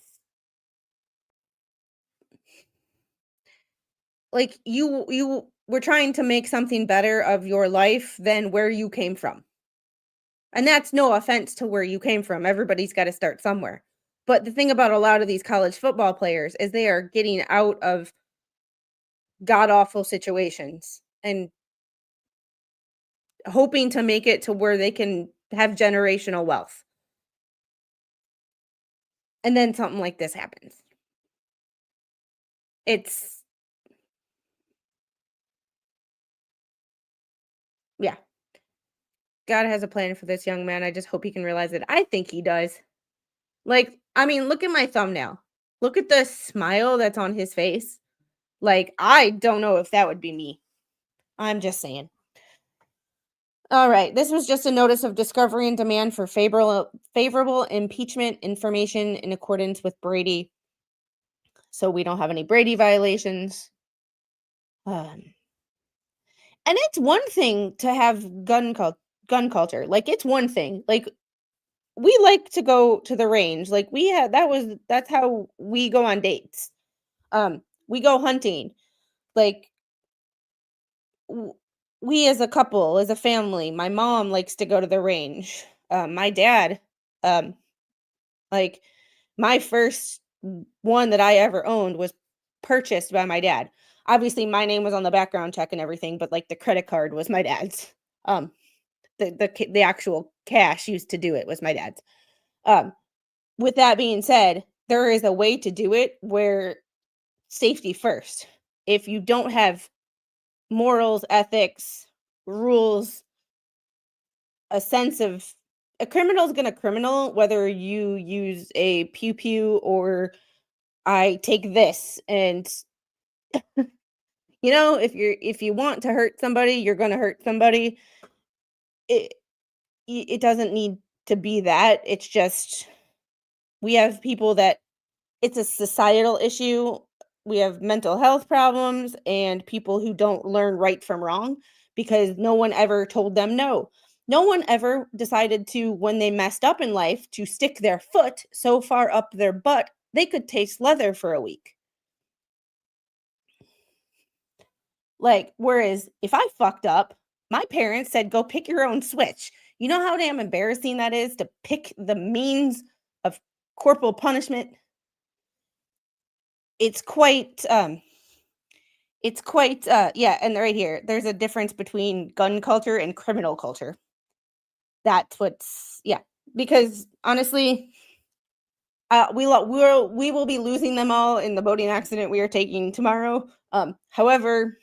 like you we're trying to make something better of your life than where you came from. And that's no offense to where you came from. Everybody's got to start somewhere. But the thing about a lot of these college football players is they are getting out of god awful situations and hoping to make it to where they can have generational wealth. And then something like this happens. It's, yeah. God has a plan for this young man. I just hope he can realize it. I think he does. Like, I mean, look at my thumbnail. Look at the smile that's on his face. Like, I don't know if that would be me. I'm just saying. All right. This was just a notice of discovery and demand for favorable impeachment information in accordance with Brady. So we don't have any Brady violations. And it's one thing to have gun culture. Like, it's one thing. Like, we like to go to the range. Like, that's how we go on dates. We go hunting. Like, we as a couple, as a family, my mom likes to go to the range. My dad, like, my first one that I ever owned was purchased by my dad. Obviously, my name was on the background check and everything, but like the credit card was my dad's. The actual cash used to do it was my dad's. With that being said, there is a way to do it where safety first. If you don't have morals, ethics, rules, a sense of a criminal is going to criminal, whether you use a pew pew or I take this. And if you want to hurt somebody, you're going to hurt somebody. It doesn't need to be that. It's just we have people that it's a societal issue. We have mental health problems and people who don't learn right from wrong because no one ever told them no. No one ever decided to, when they messed up in life, to stick their foot so far up their butt they could taste leather for a week. Like, whereas if I fucked up, my parents said, go pick your own switch. You know how damn embarrassing that is to pick the means of corporal punishment? It's quite, yeah, and right here, there's a difference between gun culture and criminal culture. That's yeah, because honestly, we will be losing them all in the boating accident we are taking tomorrow. However,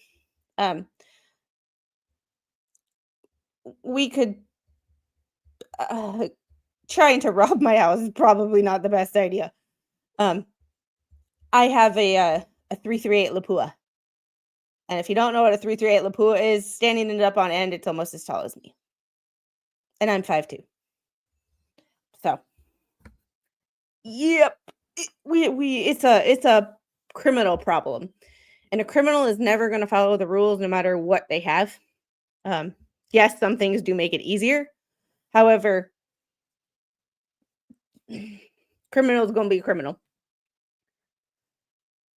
we could, trying to rob my house is probably not the best idea. I have a 338 Lapua. And if you don't know what a 338 Lapua is, standing it up on end, it's almost as tall as me. And I'm 5'2". So, yep. It's a criminal problem. And a criminal is never going to follow the rules no matter what they have. Yes, some things do make it easier. However, criminal is going to be a criminal.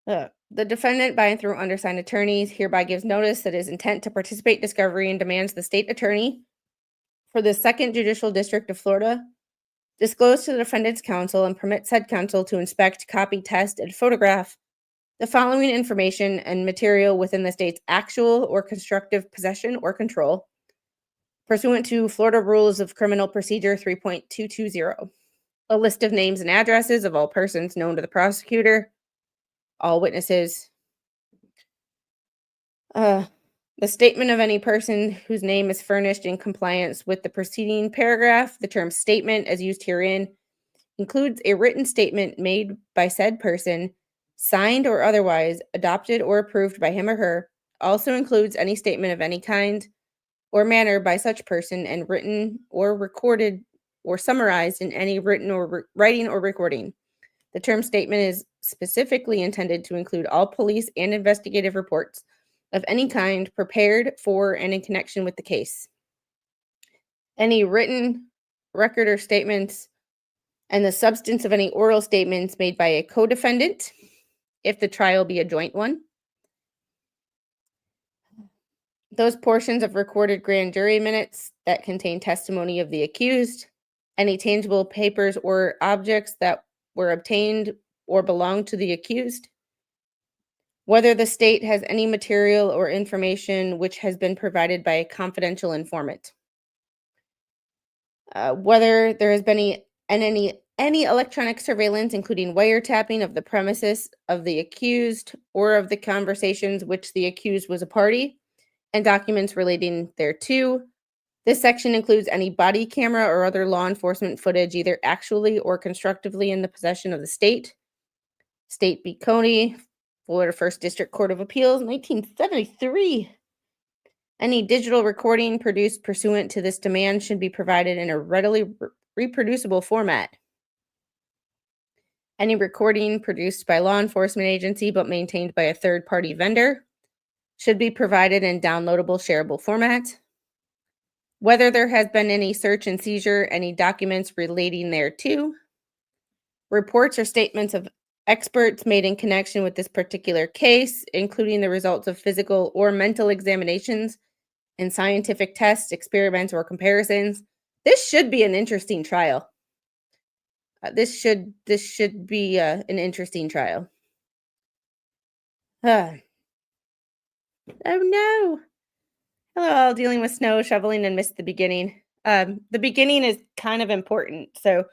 The defendant, by and through undersigned attorneys, hereby gives notice that his intent to participate in discovery and demands the state attorney for the 2nd Judicial District of Florida disclose to the defendant's counsel and permit said counsel to inspect, copy, test, and photograph the following information and material within the state's actual or constructive possession or control, pursuant to Florida Rules of Criminal Procedure 3.220. A list of names and addresses of all persons known to the prosecutor, all witnesses. The statement of any person whose name is furnished in compliance with the preceding paragraph. The term statement, as used herein, includes a written statement made by said person, signed or otherwise, adopted or approved by him or her. Also includes any statement of any kind or manner by such person and written or recorded or summarized in any written or writing or recording. The term statement is specifically intended to include all police and investigative reports of any kind prepared for and in connection with the case. Any written record or statements and the substance of any oral statements made by a co-defendant, if the trial be a joint one. those portions of recorded grand jury minutes that contain testimony of the accused, any tangible papers or objects that were obtained or belong to the accused, whether the state has any material or information which has been provided by a confidential informant, whether there has been any electronic surveillance, including wiretapping of the premises of the accused or of the conversations which the accused was a party, and documents relating thereto. This section includes any body camera or other law enforcement footage, either actually or constructively in the possession of the state. State v. Coney, Florida First District Court of Appeals, 1973. Any digital recording produced pursuant to this demand should be provided in a readily reproducible format. Any recording produced by law enforcement agency but maintained by a third-party vendor should be provided in downloadable, shareable format. Whether there has been any search and seizure, any documents relating thereto, reports or statements of experts made in connection with this particular case, including the results of physical or mental examinations and scientific tests, experiments, or comparisons. This should be an interesting trial. This should be an interesting trial. Oh no! Hello, all. Dealing with snow, shoveling, and missed the beginning. The beginning is kind of important, so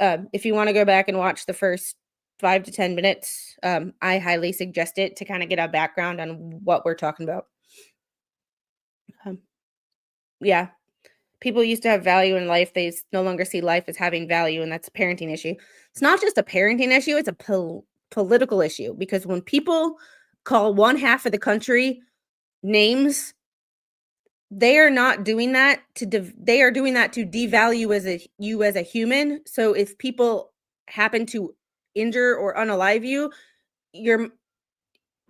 if you want to go back and watch the first 5 to 10 minutes, I highly suggest it to kind of get a background on what we're talking about. Yeah, people used to have value in life. They no longer see life as having value, and that's a parenting issue. It's not just a parenting issue, it's a political issue, because when people call one half of the country names, they are not doing that they are doing that to devalue you as a human. So if people happen to injure or unalive you,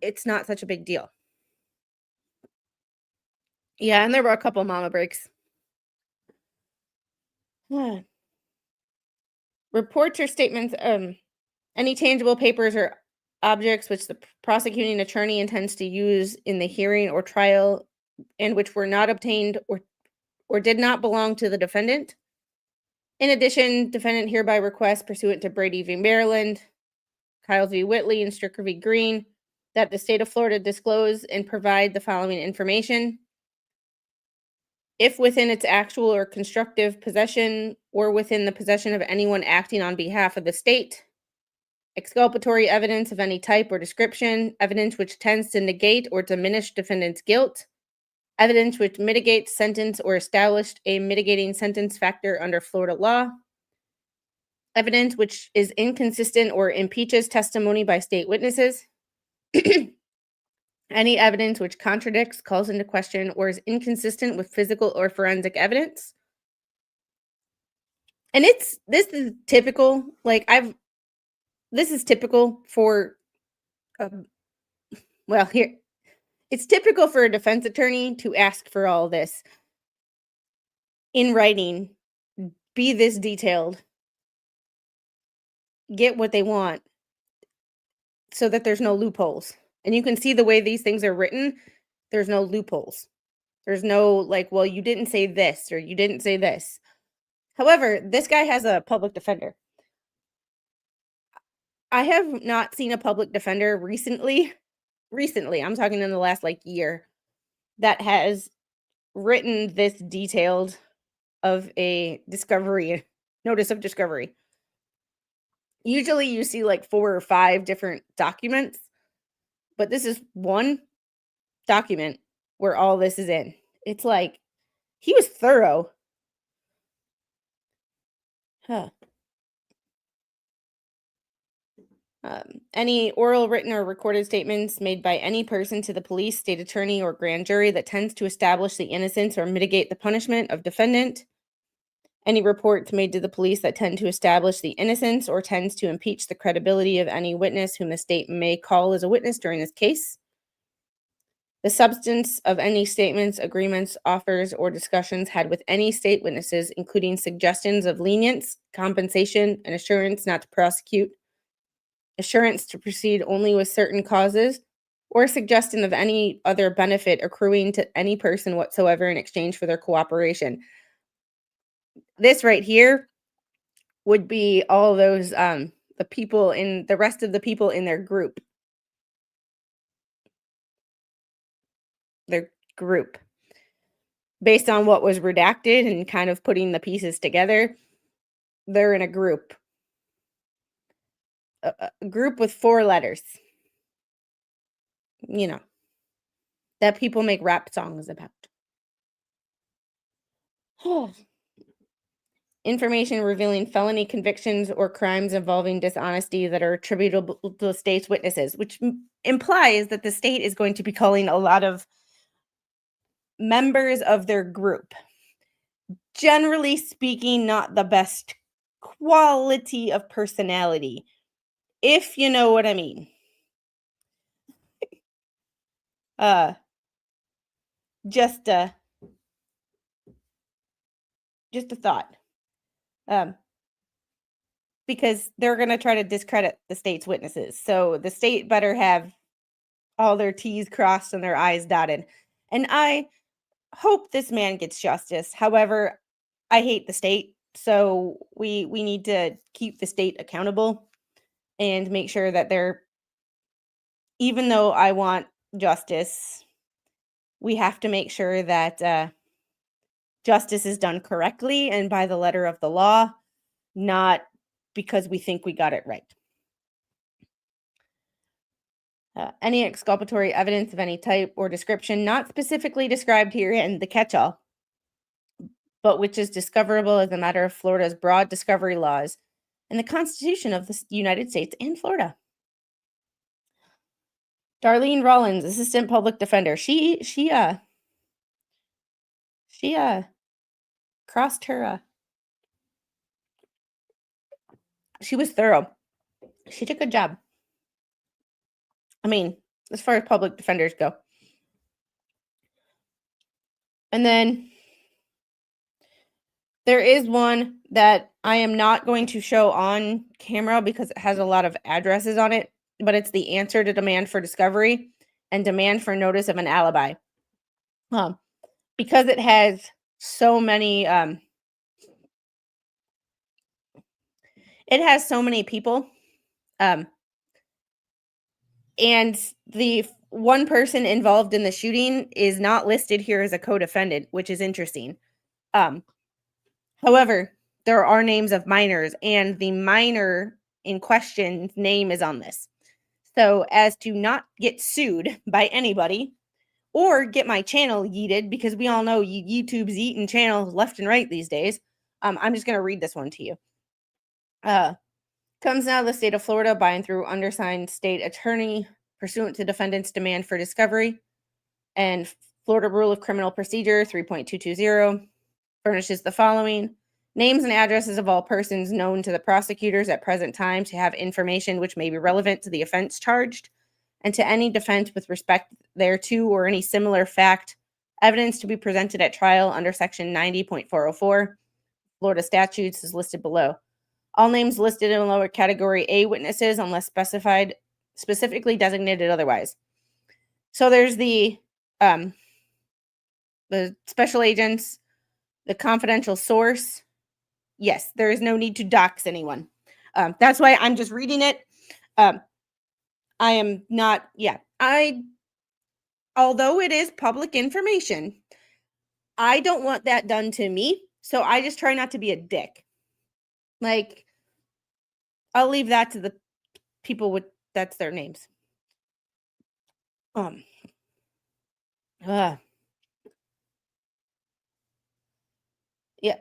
it's not such a big deal. Yeah, and there were a couple mama breaks. Reports or statements, any tangible papers or objects which the prosecuting attorney intends to use in the hearing or trial and which were not obtained or did not belong to the defendant. In addition, defendant hereby requests, pursuant to Brady v. Maryland, Kyle v. Whitley, and Stricker v. Green, that the state of Florida disclose and provide the following information. If within its actual or constructive possession or within the possession of anyone acting on behalf of the state, exculpatory evidence of any type or description, evidence which tends to negate or diminish defendant's guilt, evidence which mitigates sentence or established a mitigating sentence factor under Florida law, evidence which is inconsistent or impeaches testimony by state witnesses, any evidence which contradicts, calls into question, or is inconsistent with physical or forensic evidence. And this is typical. This is typical for, it's typical for a defense attorney to ask for all this in writing, be this detailed, get what they want, so that there's no loopholes. And you can see the way these things are written, there's no loopholes. There's no well, you didn't say this or you didn't say this. However, this guy has a public defender. I have not seen a public defender recently, I'm talking in the last year, that has written this detailed of a notice of discovery. Usually you see 4 or 5 different documents, but this is one document where all this is in. It's he was thorough. Any oral, written, or recorded statements made by any person to the police, state attorney, or grand jury that tends to establish the innocence or mitigate the punishment of defendant. Any reports made to the police that tend to establish the innocence or tends to impeach the credibility of any witness whom the state may call as a witness during this case. The substance of any statements, agreements, offers, or discussions had with any state witnesses, including suggestions of lenience, compensation, and assurance not to prosecute, assurance to proceed only with certain causes, or suggestion of any other benefit accruing to any person whatsoever in exchange for their cooperation. This right here would be all those the people in the rest of the people in their group. Their group. Based on what was redacted and kind of putting the pieces together, they're in a group. A group with 4 letters. You know, that people make rap songs about. Information revealing felony convictions or crimes involving dishonesty that are attributable to the state's witnesses, which implies that the state is going to be calling a lot of members of their group. Generally speaking, not the best quality of personality, if you know what I mean. Just a thought. Because they're going to try to discredit the state's witnesses. So the state better have all their T's crossed and their I's dotted. And I hope this man gets justice. However, I hate the state. So we need to keep the state accountable and make sure that they're, even though I want justice, we have to make sure that justice is done correctly and by the letter of the law, not because we think we got it right. Any exculpatory evidence of any type or description not specifically described here in the catch-all, but which is discoverable as a matter of Florida's broad discovery laws and the Constitution of the United States and Florida. Darlene Rollins, Assistant Public Defender. She crossed her. She was thorough. She did a good job. I mean, as far as public defenders go. And then there is one that I am not going to show on camera because it has a lot of addresses on it, but it's the answer to demand for discovery and demand for notice of an alibi. Because it has so many people, and the one person involved in the shooting is not listed here as a co-defendant, which is interesting. However, there are names of minors, and the minor in question's name is on this. So as to not get sued by anybody or get my channel yeeted, because we all know YouTube's eating channels left and right these days, I'm just going to read this one to you. Comes now the state of Florida by and through undersigned state attorney pursuant to defendant's demand for discovery, and Florida Rule of Criminal Procedure 3.220 furnishes the following: names and addresses of all persons known to the prosecutors at present time to have information which may be relevant to the offense charged, and to any defense with respect thereto or any similar fact, evidence to be presented at trial under section 90.404 Florida statutes is listed below. All names listed in lower category A witnesses unless specifically designated otherwise. So there's the special agents, the confidential source. Yes, there is no need to dox anyone. That's why I'm just reading it. I am not, although it is public information, I don't want that done to me. So I just try not to be a dick. Like, I'll leave that to the people with, that's their names. Yeah,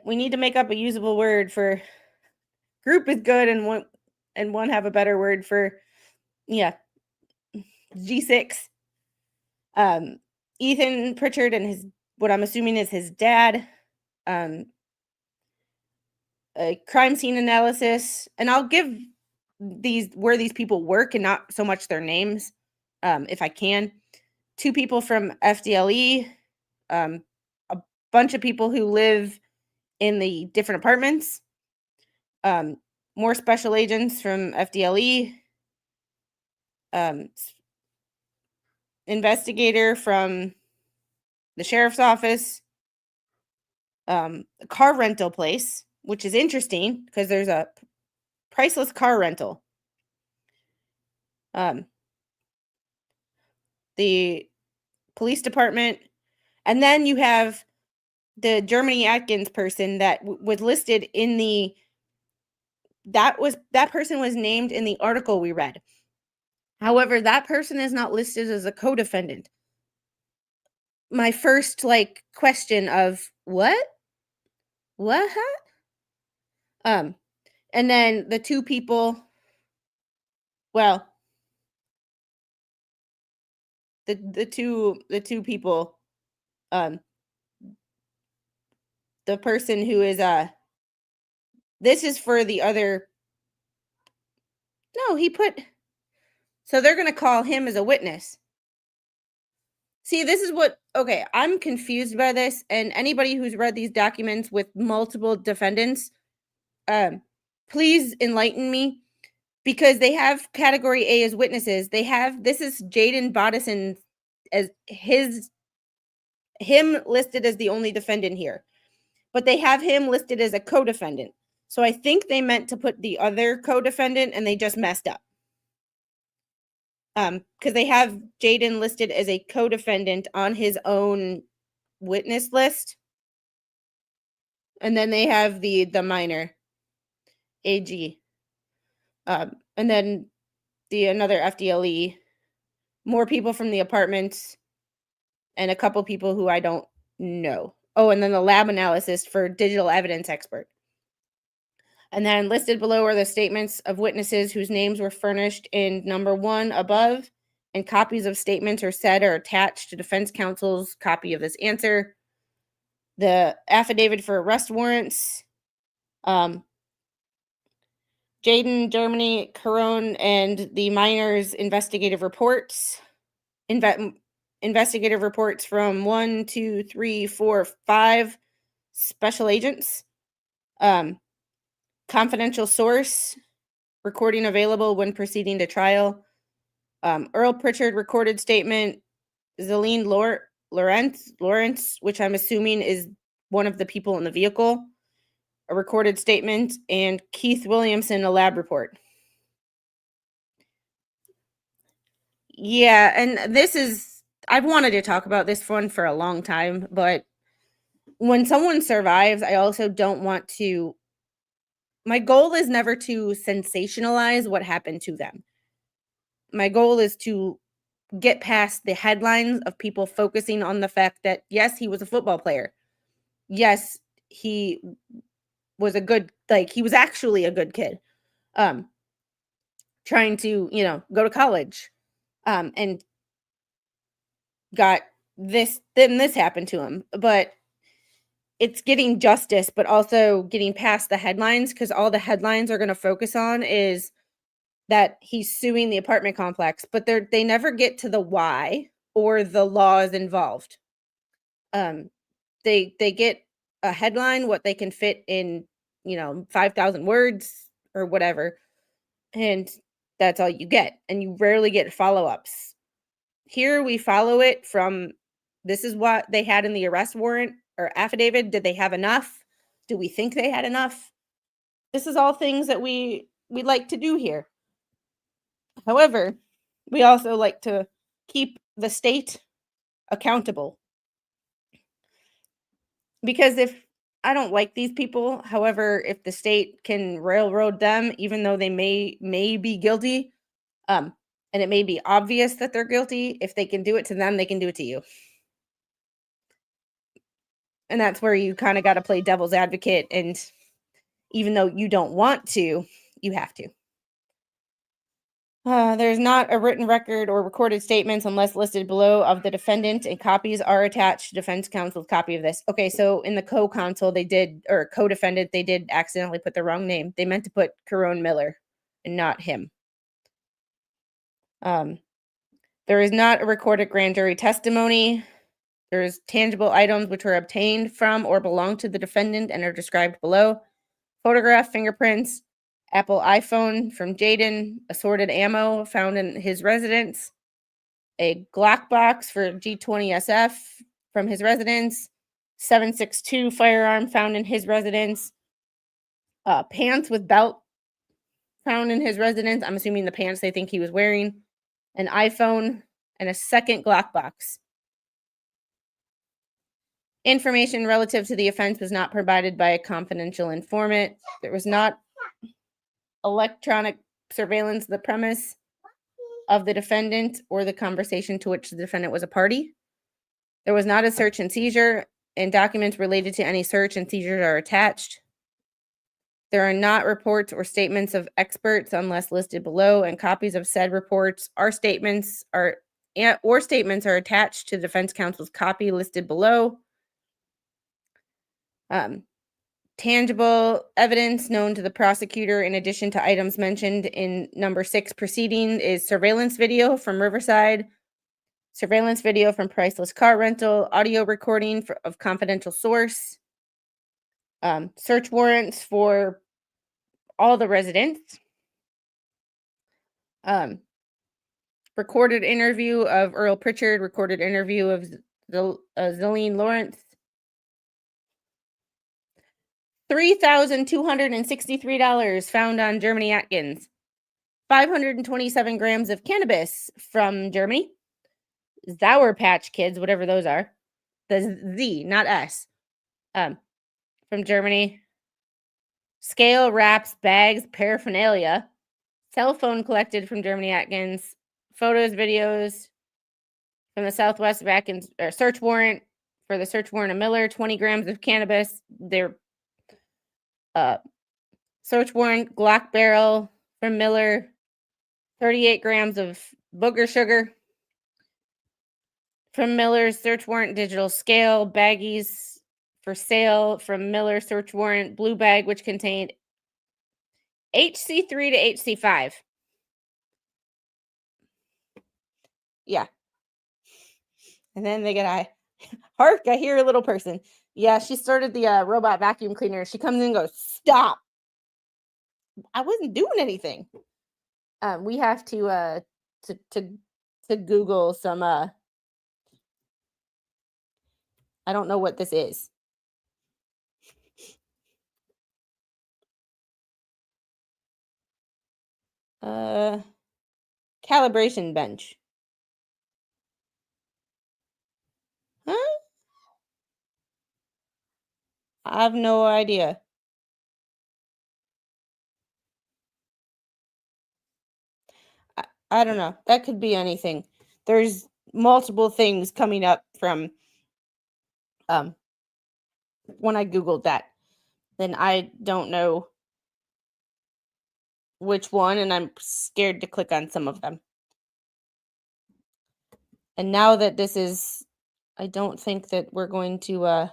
we need to make up a usable word for group is good, and one have a better word for, G6. Ethan Pritchard and his, what I'm assuming is his dad, a crime scene analysis, and I'll give these where these people work and not so much their names, if I can. 2 people from FDLE, a bunch of people who live in the different apartments, more special agents from FDLE, investigator from the sheriff's office, a car rental place, which is interesting because there's a priceless car rental. The police department, and then you have the Germany Atkins person that was listed in the that person was named in the article we read. However, that person is not listed as a co-defendant. My first question of what? And then the two people, well, the two people, the person who is this is for the other. No, so they're going to call him as a witness. See, this is okay, I'm confused by this, and anybody who's read these documents with multiple defendants, please enlighten me, because they have category A as witnesses. This is Jaden Bodison as him listed as the only defendant here, but they have him listed as a co-defendant. So I think they meant to put the other co-defendant, and they just messed up. Because they have Jaden listed as a co-defendant on his own witness list. And then they have the minor, AG. And then another FDLE, more people from the apartments, and a couple people who I don't know. Oh, and then the lab analysis for digital evidence expert. And then listed below are the statements of witnesses whose names were furnished in number 1 above, and copies of statements or said are attached to defense counsel's copy of this answer. The affidavit for arrest warrants, Jaden, Germany, Caron, and the minors' investigative reports. Investigative reports from 1, 2, 3, 4, 5 special agents. Confidential source, recording available when proceeding to trial. Earl Pritchard recorded statement. Zelene Lawrence, which I'm assuming is one of the people in the vehicle, a recorded statement, and Keith Williamson, a lab report. Yeah, and I've wanted to talk about this one for a long time, but when someone survives, I also don't want to. My goal is never to sensationalize what happened to them. My goal is to get past the headlines of people focusing on the fact that, yes, he was a football player. Yes, he was he was actually a good kid. Trying to, go to college. And got this happened to him. But it's getting justice, but also getting past the headlines, because all the headlines are going to focus on is that he's suing the apartment complex, but they never get to the why or the laws involved. They get a headline, what they can fit in, 5,000 words or whatever, and that's all you get, and you rarely get follow-ups. Here we follow it from, this is what they had in the arrest warrant or affidavit. Did they have enough? Do we think they had enough? This is all things that we like to do here. However, we also like to keep the state accountable. Because if I don't like these people, however, if the state can railroad them, even though they may be guilty, and it may be obvious that they're guilty, if they can do it to them, they can do it to you. And that's where you kind of got to play devil's advocate, and even though you don't want to, you have to. There's not a written record or recorded statements unless listed below of the defendant, and copies are attached to defense counsel's copy of this. Okay, so in the co-counsel co-defendant, they did accidentally put the wrong name. They meant to put Caron Miller and not him. There is not a recorded grand jury testimony. There's tangible items which were obtained from or belong to the defendant and are described below. Photograph, fingerprints, Apple iPhone from Jaden, assorted ammo found in his residence. a Glock box for G20SF from his residence, 7.62 firearm found in his residence, pants with belt found in his residence. I'm assuming the pants they think he was wearing, an iPhone, and a second Glock box. Information relative to the offense was not provided by a confidential informant. There was not electronic surveillance of the premise of the defendant or the conversation to which the defendant was a party. There was not a search and seizure, and documents related to any search and seizures are attached. There are not reports or statements of experts unless listed below, and copies of said reports or statements are attached to defense counsel's copy listed below. Tangible evidence known to the prosecutor, in addition to items mentioned in number 6 proceeding, is surveillance video from Riverside, surveillance video from Priceless Car Rental, audio recording of confidential source, search warrants for all the residents, recorded interview of Earl Pritchard, recorded interview of Zilleen Lawrence, $3,263 found on Germany Atkins, 527 grams of cannabis from Germany, Sour Patch Kids, whatever those are, the Z, not S, from Germany, scale, wraps, bags, paraphernalia, cell phone collected from Germany Atkins, photos, videos from the Southwest of Atkins, search warrant for the search warrant of Miller, 20 grams of cannabis, their search warrant Glock barrel from Miller, 38 grams of booger sugar from Miller's search warrant digital scale, baggies for sale from Miller search warrant blue bag, which contained HC3 to HC5. Yeah. And then they get Hark, I hear a little person. Yeah, she started the robot vacuum cleaner. She comes in and goes, stop. I wasn't doing anything. We have to Google some I don't know what this is. Calibration bench. Huh? I have no idea. I don't know. That could be anything. There's multiple things coming up from when I Googled that. Then I don't know which one, and I'm scared to click on some of them. And now that this is, I don't think that we're going to,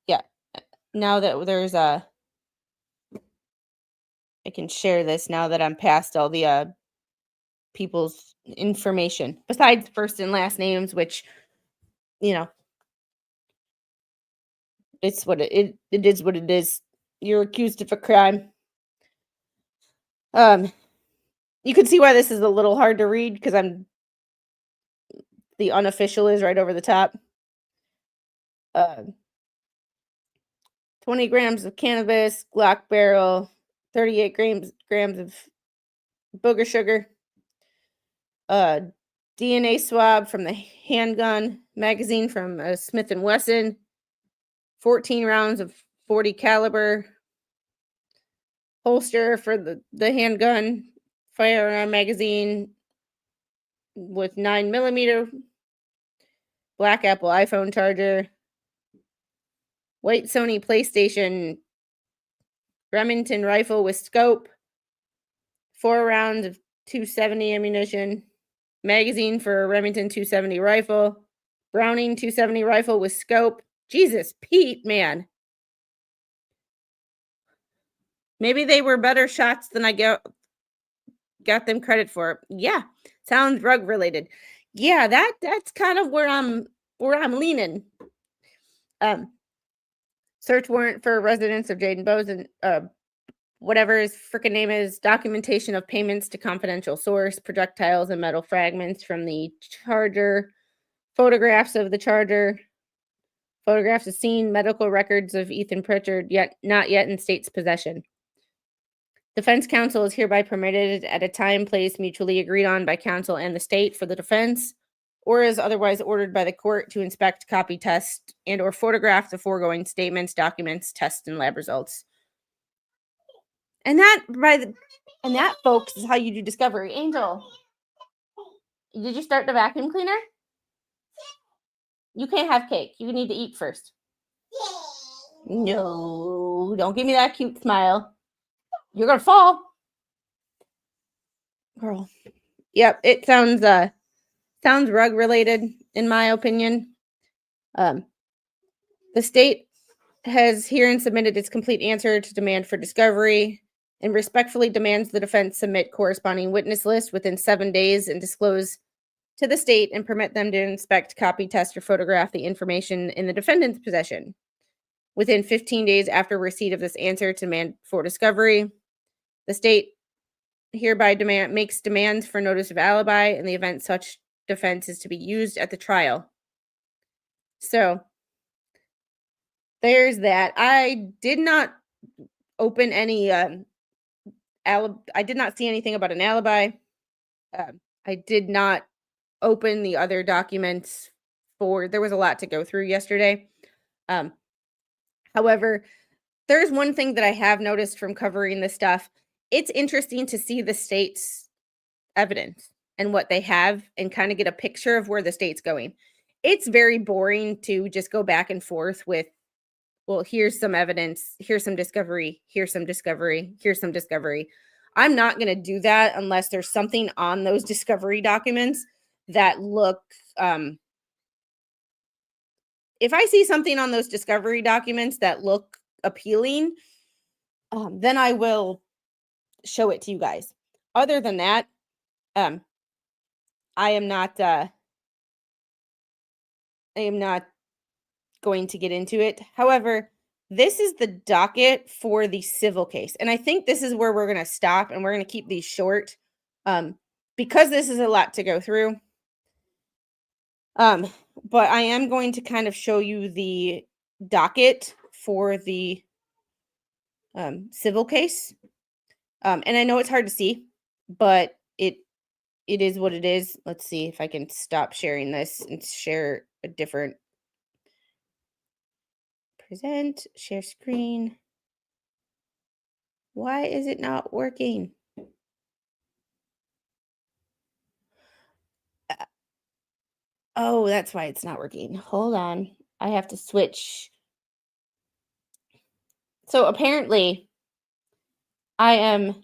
yeah, now that there's I can share this now that I'm past all the people's information, besides first and last names, which, you know, it's what it is what it is. You're accused of a crime. You can see why this is a little hard to read because the unofficial is right over the top. 20 grams of cannabis, Glock barrel, 38 grams of booger sugar, DNA swab from the handgun, magazine from Smith & Wesson, 14 rounds of .40 caliber, holster for the handgun, firearm magazine with 9mm, Black Apple iPhone charger, white Sony PlayStation Remington rifle with scope, 4 rounds of .270 ammunition, magazine for a Remington .270 rifle, Browning .270 rifle with scope. Jesus, Pete, man. Maybe they were better shots than I got them credit for. Yeah, sounds drug related. Yeah, that's kind of where I'm leaning. Search warrant for residence of Jaden whatever his freaking name is, documentation of payments to confidential source, projectiles and metal fragments from the charger, photographs of the charger, photographs of scene, medical records of Ethan Pritchard, yet not yet in state's possession. Defense counsel is hereby permitted at a time, place mutually agreed on by counsel and the state for the defense, or is otherwise ordered by the court to inspect, copy, test, and or photograph the foregoing statements, documents, tests, and lab results. And that, folks, is how you do discovery. Angel, did you start the vacuum cleaner? You can't have cake. You need to eat first. No, don't give me that cute smile. You're gonna fall, girl. Yep, it sounds rug related in my opinion. The state has herein submitted its complete answer to demand for discovery and respectfully demands the defense submit corresponding witness list within 7 days and disclose to the state and permit them to inspect, copy, test, or photograph the information in the defendant's possession within 15 days after receipt of this answer to demand for discovery. The state hereby makes demands for notice of alibi in the event such defense is to be used at the trial. So there's that. I did not open any I did not see anything about an alibi. I did not open the other documents there was a lot to go through yesterday. However, there's one thing that I have noticed from covering this stuff. It's interesting to see the state's evidence and what they have and kind of get a picture of where the state's going. It's very boring to just go back and forth with, well, here's some evidence, here's some discovery, here's some discovery, here's some discovery. I'm not going to do that unless there's something on those discovery documents that look, if I see something on those discovery documents that look appealing, then I will show it to you guys. Other than that, I am not going to get into it. However, this is the docket for the civil case. And I think this is where we're going to stop and we're going to keep these short because this is a lot to go through. But I am going to kind of show you the docket for the civil case. And I know it's hard to see, but it is what it is. Let's see if I can stop sharing this and share a different present, share screen. Why is it not working? Oh, that's why it's not working. Hold on. I have to switch. So apparently I am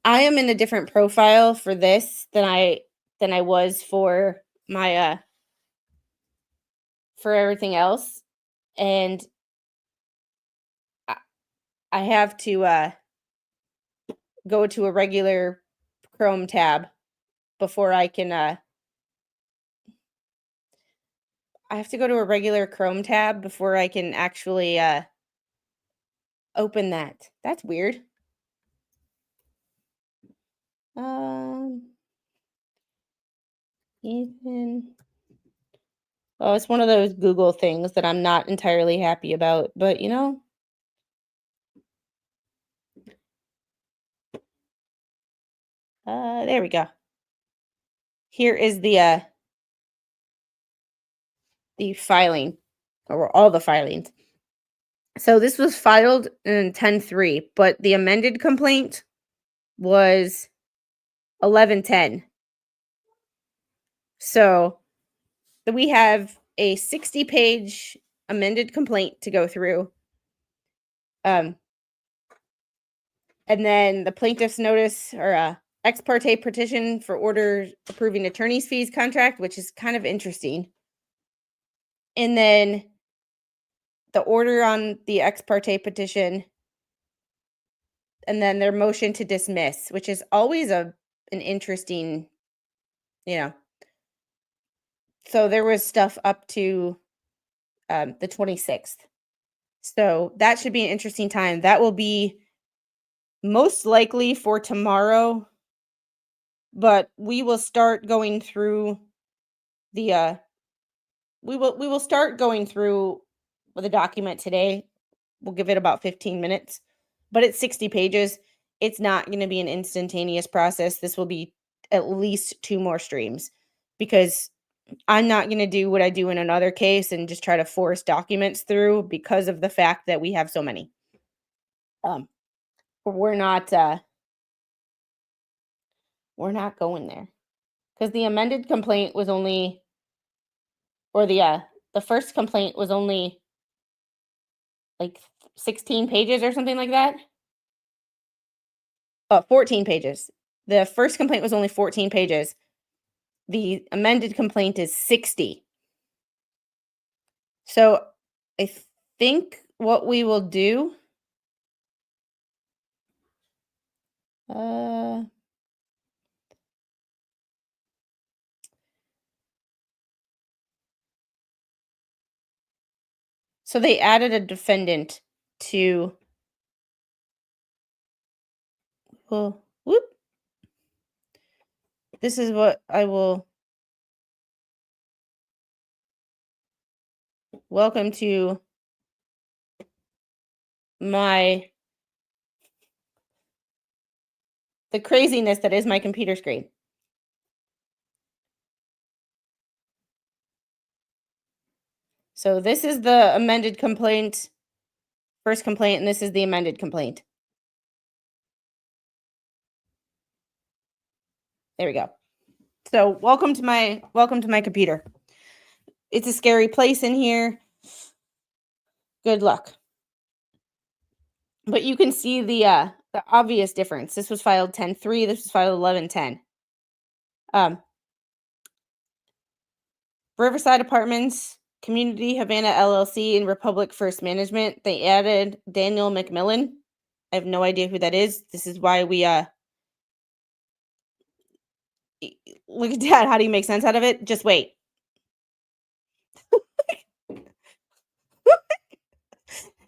in a different profile for this than I was for my for everything else. And I have to go to a regular Chrome tab before I can I have to go to a regular Chrome tab before I can actually open that. That's weird. Ethan. Oh, it's one of those Google things that I'm not entirely happy about, but you know. There we go. Here is the filing, or all the filings. So this was filed in 10-3, but the amended complaint was 11-10. So we have a 60-page amended complaint to go through. And then the plaintiff's notice or ex parte petition for order approving attorney's fees contract, which is kind of interesting. And then the order on the ex parte petition, and then their motion to dismiss, which is always an interesting, So there was stuff up to the 26th. So that should be an interesting time. That will be most likely for tomorrow, but we will start going through the we will start going through the document today. We'll give it about 15 minutes, but it's 60 pages. It's not going to be an instantaneous process. This will be at least 2 more streams because I'm not going to do what I do in another case and just try to force documents through because of the fact that we have so many. We're not going there because the amended complaint was only, or the first complaint was only like 16 pages or something like that. 14 pages. The first complaint was only 14 pages. The amended complaint is 60. So I think what we will do, so they added a defendant to, well, whoop. This is what I will, welcome to the craziness that is my computer screen. So this is the amended complaint, first complaint, and this is the amended complaint. There we go. So welcome to my computer. It's a scary place in here. Good luck. But you can see the obvious difference. This was filed 10/3. This was filed 11/10. Riverside Apartments, Community Havana LLC, and Republic First Management. They added Daniel McMillan. I have no idea who that is. This is why we look at that. How do you make sense out of it? Just wait.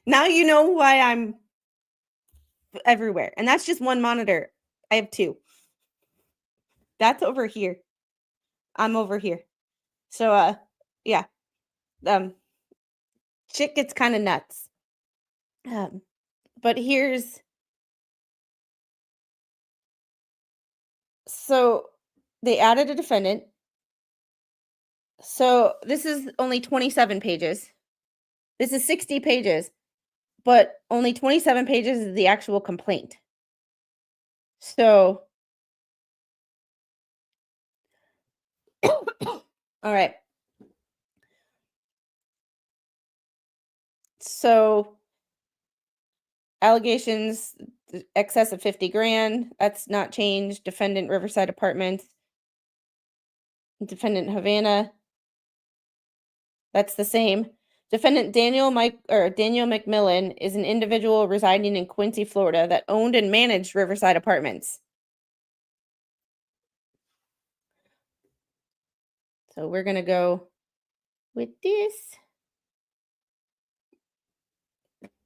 Now you know why I'm everywhere. And that's just one monitor. I have 2. That's over here. I'm over here. So yeah. Shit gets kind of nuts. But so they added a defendant. So this is only 27 pages. This is 60 pages, but only 27 pages is the actual complaint. So, all right. So allegations, excess of 50 grand, that's not changed. Defendant Riverside Apartments, defendant Havana, that's the same. Defendant Daniel McMillan is an individual residing in Quincy, Florida that owned and managed Riverside Apartments. So we're going to go with this.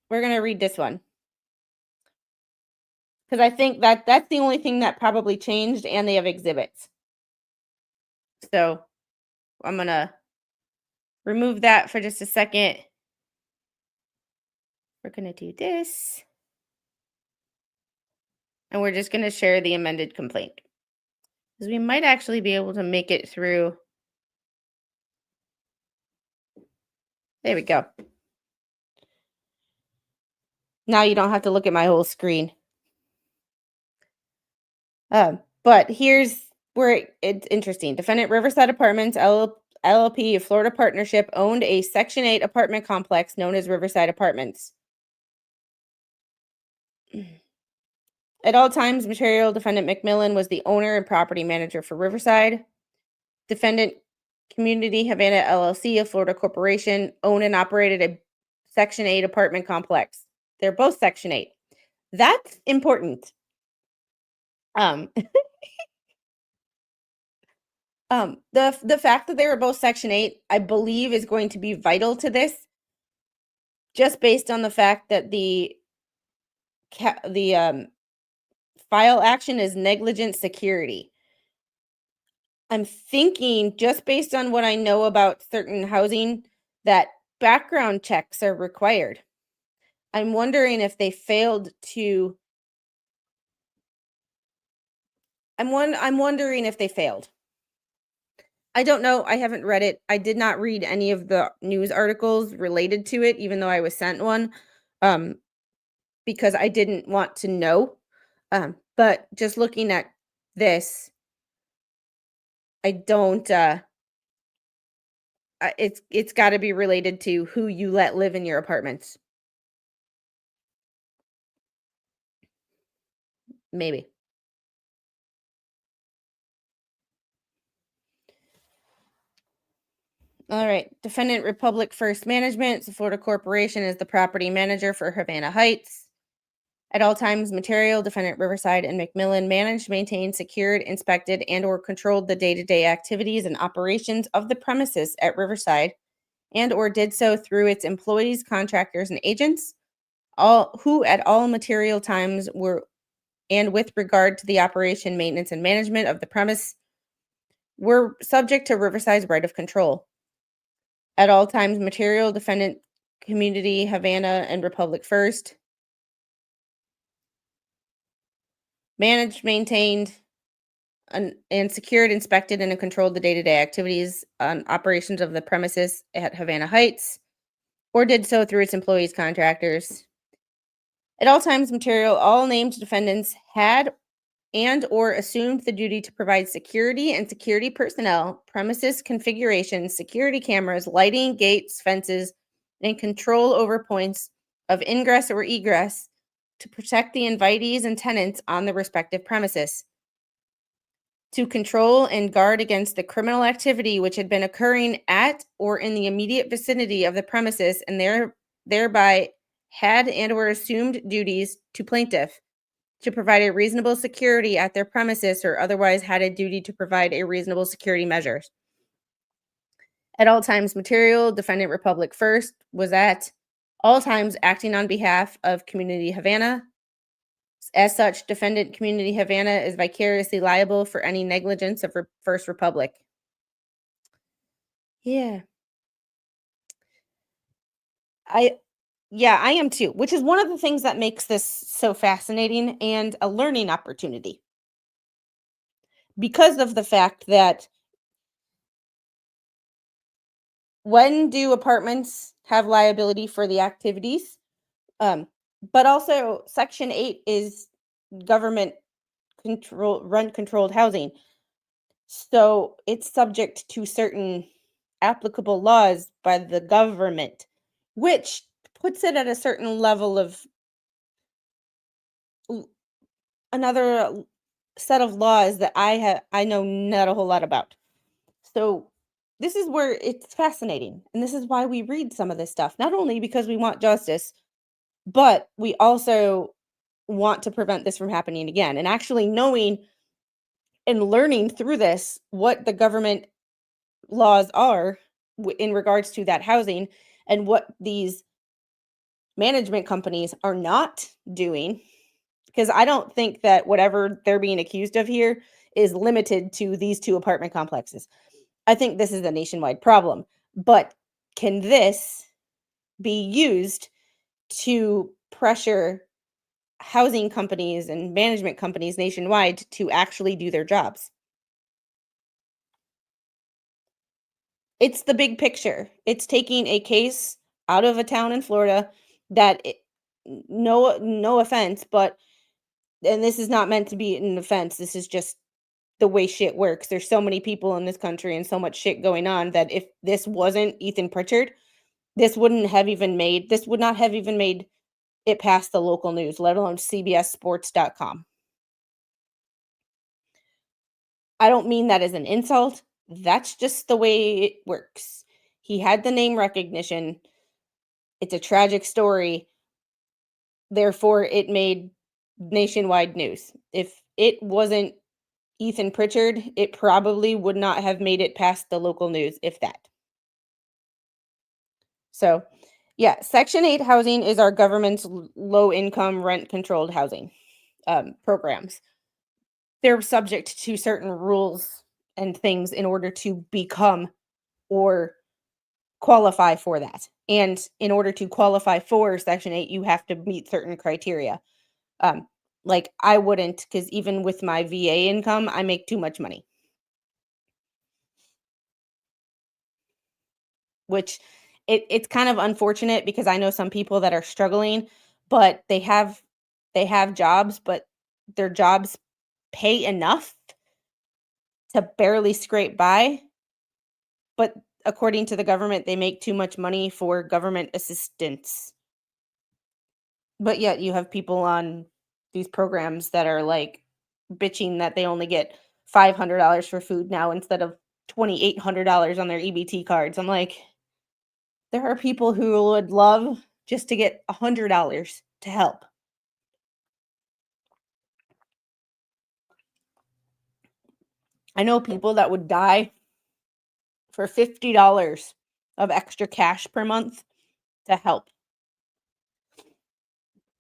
We're going to read this one. Because I think that's the only thing that probably changed, and they have exhibits. So I'm going to remove that for just a second. We're going to do this. And we're just going to share the amended complaint. Because we might actually be able to make it through. There we go. Now you don't have to look at my whole screen. But here's where it's interesting. Defendant Riverside Apartments, LLP, a Florida partnership, owned a Section 8 apartment complex known as Riverside Apartments. At all times, material defendant McMillan was the owner and property manager for Riverside. Defendant Community Havana LLC, a Florida corporation, owned and operated a Section 8 apartment complex. They're both Section 8. That's important. The fact that they were both Section 8, I believe, is going to be vital to this. just based on the fact that the file action is negligent security. I'm thinking, just based on what I know about certain housing, that background checks are required. I'm wondering if they failed to I'm wondering if they failed. I don't know, I haven't read it. I did not read any of the news articles related to it, even though I was sent one, um, because I didn't want to know. But just looking at this, I don't, it's gotta be related to who you let live in your apartments. Maybe. All right. Defendant Republic First Management, it's a Florida corporation, is the property manager for Havana Heights. At all times, material, defendant Riverside and McMillan managed, maintained, secured, inspected, and/or controlled the day-to-day activities and operations of the premises at Riverside, and/or did so through its employees, contractors, and agents, all who at all material times were, and with regard to the operation, maintenance, and management of the premise, were subject to Riverside's right of control. At all times, material, defendant Community Havana and Republic First managed, maintained, and secured, inspected, and controlled the day-to-day activities and operations of the premises at Havana Heights, or did so through its employees, contractors. At all times, material, all named defendants had and or assumed the duty to provide security and security personnel, premises configurations, security cameras, lighting, gates, fences, and control over points of ingress or egress to protect the invitees and tenants on the respective premises, to control and guard against the criminal activity which had been occurring at or in the immediate vicinity of the premises, and thereby had and or assumed duties to plaintiff, to provide a reasonable security at their premises or otherwise had a duty to provide a reasonable security measures. At all times, material, defendant Republic First was at all times acting on behalf of Community Havana. As such, defendant Community Havana is vicariously liable for any negligence of First Republic. Yeah. I am too, which is one of the things that makes this so fascinating and a learning opportunity. Because of the fact that, when do apartments have liability for the activities? But also Section 8 is government controlled housing. So it's subject to certain applicable laws by the government, which puts it at a certain level of another set of laws that I know not a whole lot about. So this is where it's fascinating, and this is why we read some of this stuff, not only because we want justice, but we also want to prevent this from happening again. And actually knowing and learning through this what the government laws are in regards to that housing and what these management companies are not doing, because I don't think that whatever they're being accused of here is limited to these two apartment complexes. I think this is a nationwide problem. But can this be used to pressure housing companies and management companies nationwide to actually do their jobs? It's the big picture. It's taking a case out of a town in Florida that no offense, but, and this is not meant to be an offense. This is just the way shit works. There's so many people in this country and so much shit going on that if this wasn't Ethan Pritchard, this would not have even made it past the local news, let alone cbssports.com. I don't mean that as an insult. That's just the way it works. He had the name recognition. It's a tragic story. Therefore, it made nationwide news. If it wasn't Ethan Pritchard, it probably would not have made it past the local news, if that. So, Yeah, Section 8 housing is our government's low income rent controlled housing programs. They're subject to certain rules and things in order to become or qualify for that. And in order to qualify for Section 8, you have to meet certain criteria. Um, like I wouldn't, because even with my VA income, I make too much money, which it's kind of unfortunate because I know some people that are struggling, but they have jobs, but their jobs pay enough to barely scrape by, but according to the government, they make too much money for government assistance. But yet you have people on these programs that are like bitching that they only get $500 for food now instead of $2,800 on their EBT cards. I'm like, there are people who would love just to get $100 to help. I know people that would die for $50 of extra cash per month to help,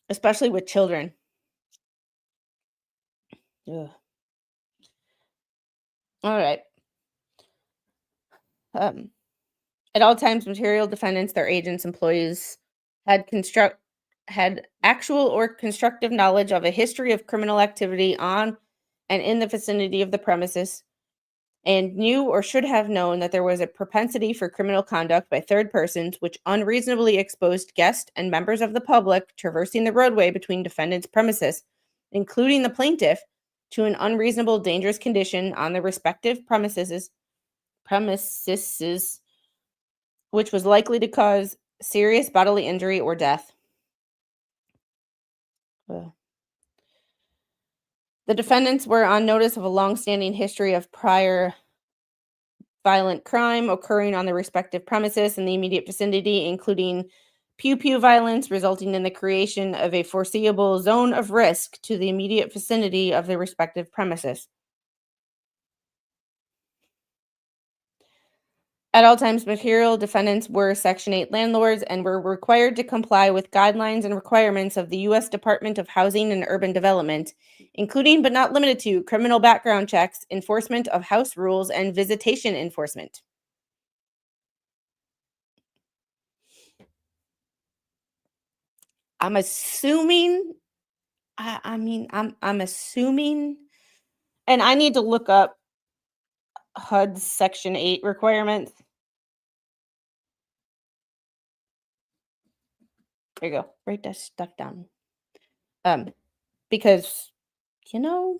especially with children. Ugh. All right. Um, at all times, material defendants, their agents, employees had actual or constructive knowledge of a history of criminal activity on and in the vicinity of the premises, and knew or should have known that there was a propensity for criminal conduct by third persons which unreasonably exposed guests and members of the public traversing the roadway between defendants' premises, including the plaintiff, to an unreasonable dangerous condition on the respective premises, which was likely to cause serious bodily injury or death. Ugh. The defendants were on notice of a long-standing history of prior violent crime occurring on the respective premises in the immediate vicinity, including pew-pew violence, resulting in the creation of a foreseeable zone of risk to the immediate vicinity of the respective premises. At all times, material defendants were Section 8 landlords and were required to comply with guidelines and requirements of the U.S. Department of Housing and Urban Development, including but not limited to criminal background checks, enforcement of house rules, and visitation enforcement. I'm assuming, I'm assuming, and I need to look up HUD's Section 8 requirements. There you go. Write that stuff down. Because, you know,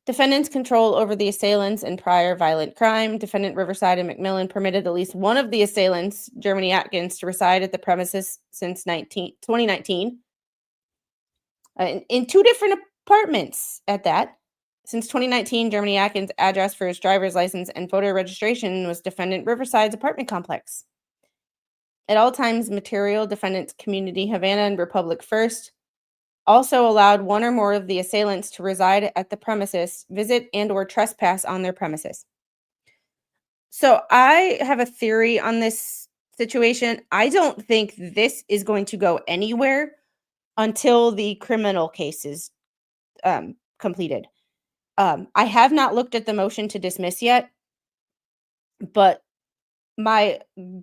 defendants' control over the assailants in prior violent crime. Defendant Riverside and McMillan permitted at least one of the assailants, Germany Atkins, to reside at the premises since 2019. In two different apartments at that. Since 2019, Germany Atkins' address for his driver's license and voter registration was defendant Riverside's apartment complex. At all times, material defendants Community Havana and Republic First also allowed one or more of the assailants to reside at the premises, visit and or trespass on their premises. So I have a theory on this situation. I don't think this is going to go anywhere until the criminal case is completed. I have not looked at the motion to dismiss yet, but my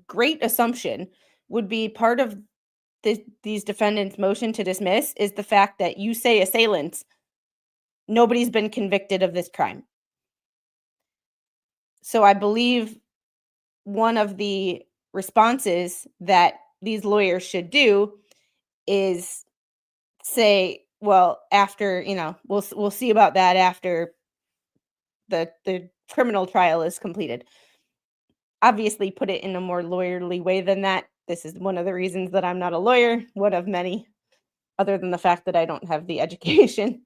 great assumption would be part of these defendants' motion to dismiss is the fact that you say assailants, nobody's been convicted of this crime. So I believe one of the responses that these lawyers should do is say, well, after, we'll see about that after the criminal trial is completed. Obviously put it in a more lawyerly way than that. This is one of the reasons that I'm not a lawyer, one of many, other than the fact that I don't have the education.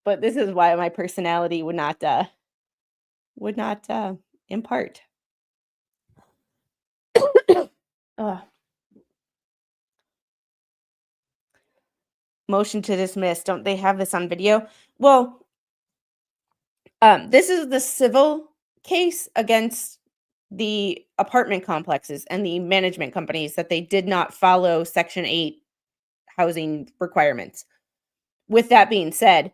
But this is why my personality would not impart. Ugh. Motion to dismiss. Don't they have this on video? Well, this is the civil case against the apartment complexes and the management companies that they did not follow Section 8 housing requirements. With that being said,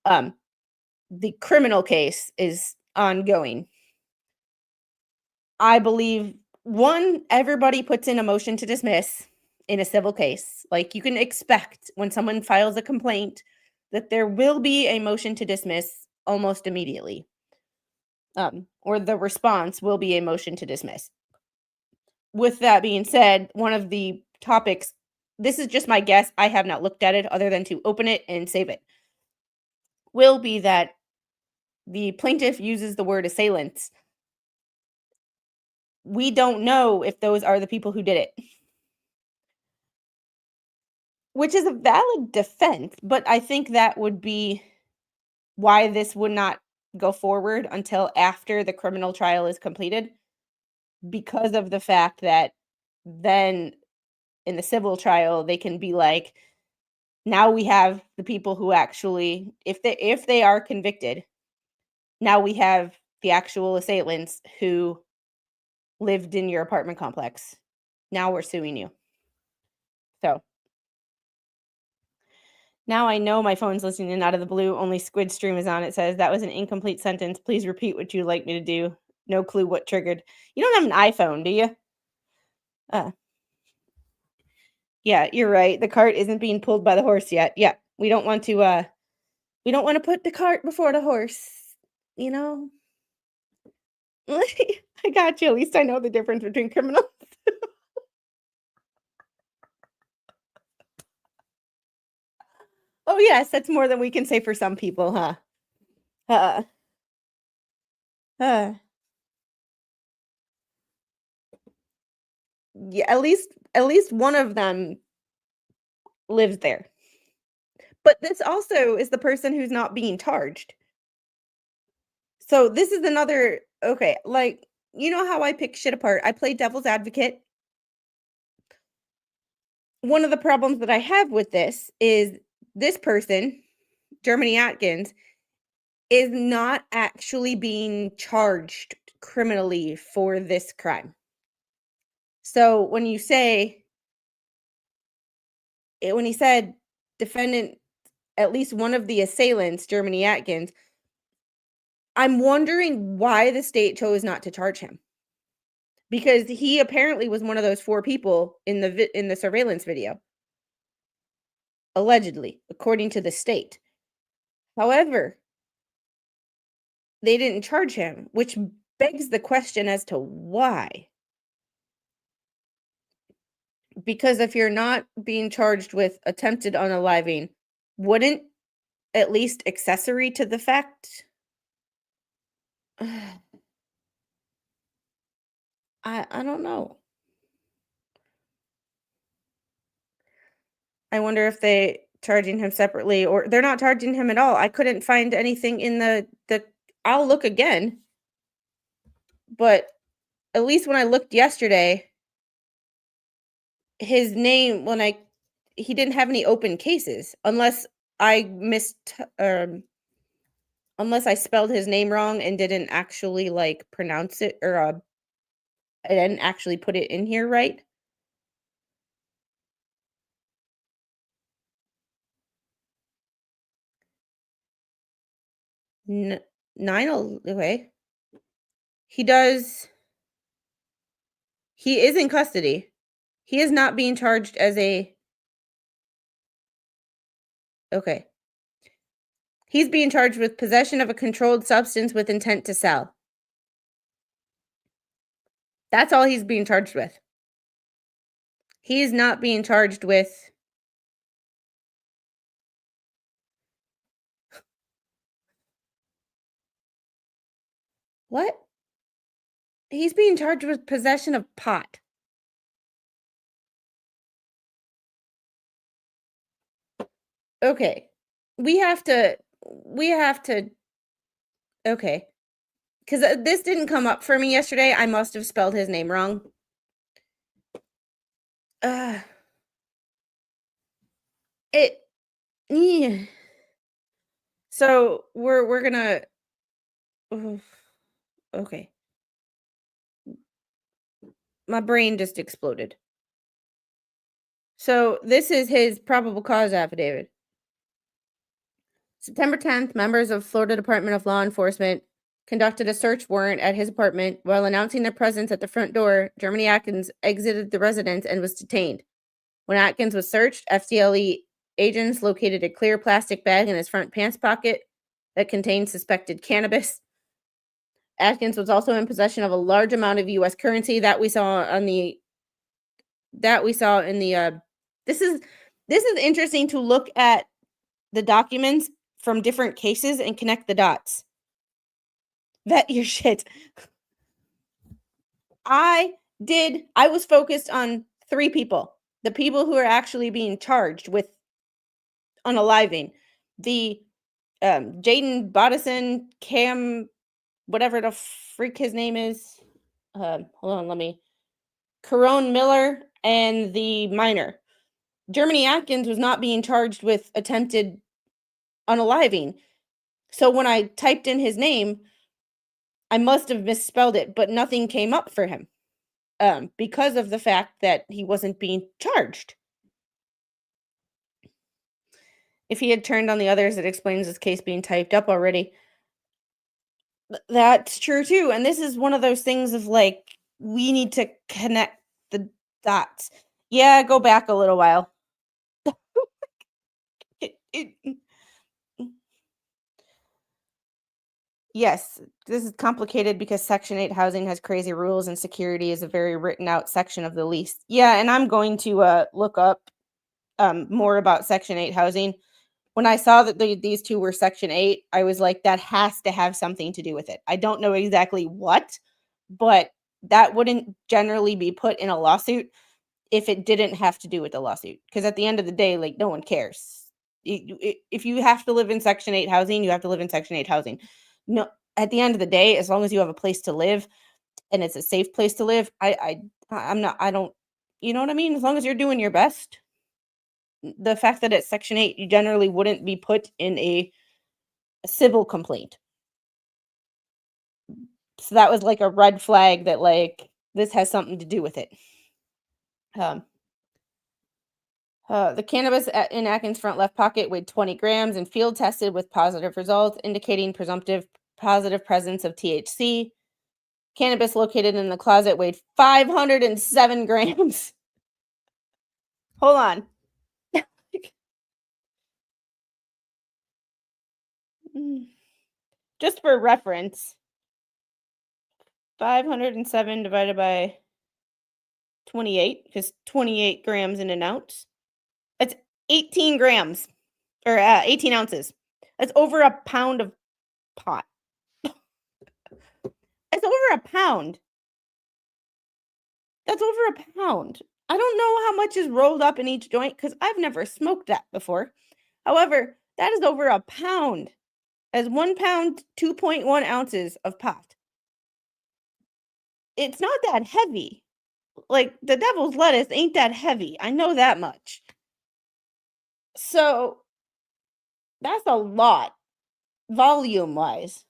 um, the criminal case is ongoing. I believe, one, everybody puts in a motion to dismiss in a civil case. Like, you can expect when someone files a complaint that there will be a motion to dismiss almost immediately. Or the response will be a motion to dismiss. With that being said, one of the topics, this is just my guess, I have not looked at it other than to open it and save it, will be that the plaintiff uses the word assailants. We don't know if those are the people who did it, which is a valid defense, but I think that would be why this would not go forward until after the criminal trial is completed, because of the fact that then in the civil trial they can be like, now we have the people who actually, if they are convicted, now we have the actual assailants who lived in your apartment complex. Now we're suing you. So now I know my phone's listening in out of the blue. Only Squid Stream is on. It says, that was an incomplete sentence. Please repeat what you'd like me to do. No clue what triggered. You don't have an iPhone, do you? Yeah, you're right. The cart isn't being pulled by the horse yet. Yeah, we don't want to put the cart before the horse, you know? I got you. At least I know the difference between criminal. Oh, yes, that's more than we can say for some people, huh? Uh, uh. Yeah, at least one of them lives there. But this also is the person who's not being charged. So this is another, okay, like, you know how I pick shit apart? I play devil's advocate. One of the problems that I have with this is this person, Germany Atkins, is not actually being charged criminally for this crime. So when you say, when he said defendant, at least one of the assailants, Germany Atkins, I'm wondering why the state chose not to charge him. Because he apparently was one of those 4 people in the surveillance video. Allegedly, according to the state. However, they didn't charge him, which begs the question as to why. Because if you're not being charged with attempted unaliving, wouldn't at least accessory to the fact? I don't know. I wonder if they charging him separately, or they're not charging him at all. I couldn't find anything in the I'll look again. But at least when I looked yesterday, his name, he didn't have any open cases, unless I unless I spelled his name wrong and didn't actually like pronounce it, or I didn't actually put it in here right. Okay. He is in custody. He is not being charged as a, okay. He's being charged with possession of a controlled substance with intent to sell. That's all he's being charged with. He is not being charged with what? He's being charged with possession of pot. Okay. We have to okay. Cuz this didn't come up for me yesterday. I must have spelled his name wrong. Uh it yeah. So we're going to okay. My brain just exploded. So this is his probable cause affidavit. September 10th, members of Florida Department of Law Enforcement conducted a search warrant at his apartment. While announcing their presence at the front door, Germany Atkins exited the residence and was detained. When Atkins was searched, FDLE agents located a clear plastic bag in his front pants pocket that contained suspected cannabis. Atkins was also in possession of a large amount of U.S. currency that we saw in the. This is interesting to look at the documents from different cases and connect the dots. Vet your shit. I was focused on 3 people. The people who are actually being charged with unaliving. The Jaden Bodison, Cam, whatever the freak his name is. Hold on, Corone Miller, and the minor. Germany Atkins was not being charged with attempted unaliving. So when I typed in his name, I must have misspelled it, but nothing came up for him because of the fact that he wasn't being charged. If he had turned on the others, it explains his case being typed up already. That's true too. And this is one of those things of like, we need to connect the dots. Yeah, go back a little while. Yes, this is complicated because Section 8 housing has crazy rules and security is a very written out section of the lease. Yeah, and I'm going to look up more about Section 8 housing. When I saw that these two were Section 8, I was like, that has to have something to do with it. I don't know exactly what, but that wouldn't generally be put in a lawsuit if it didn't have to do with the lawsuit. Because at the end of the day, like, no one cares. If you have to live in Section 8 housing, you have to live in Section 8 housing. No, at the end of the day, as long as you have a place to live and it's a safe place to live, I don't, you know what I mean? As long as you're doing your best. The fact that it's Section 8, you generally wouldn't be put in a civil complaint. So that was like a red flag that like this has something to do with it. The cannabis in Atkins' front left pocket weighed 20 grams and field tested with positive results, indicating presumptive positive presence of THC. Cannabis located in the closet weighed 507 grams. Hold on. Just for reference, 507 divided by 28, because 28 grams in an ounce. That's 18 grams, or 18 ounces. That's over a pound of pot. That's over a pound. That's over a pound. I don't know how much is rolled up in each joint because I've never smoked that before. However, that is over a pound. As 1 pound, 2.1 ounces of pot. It's not that heavy. Like, the devil's lettuce ain't that heavy. I know that much. So, that's a lot, volume-wise.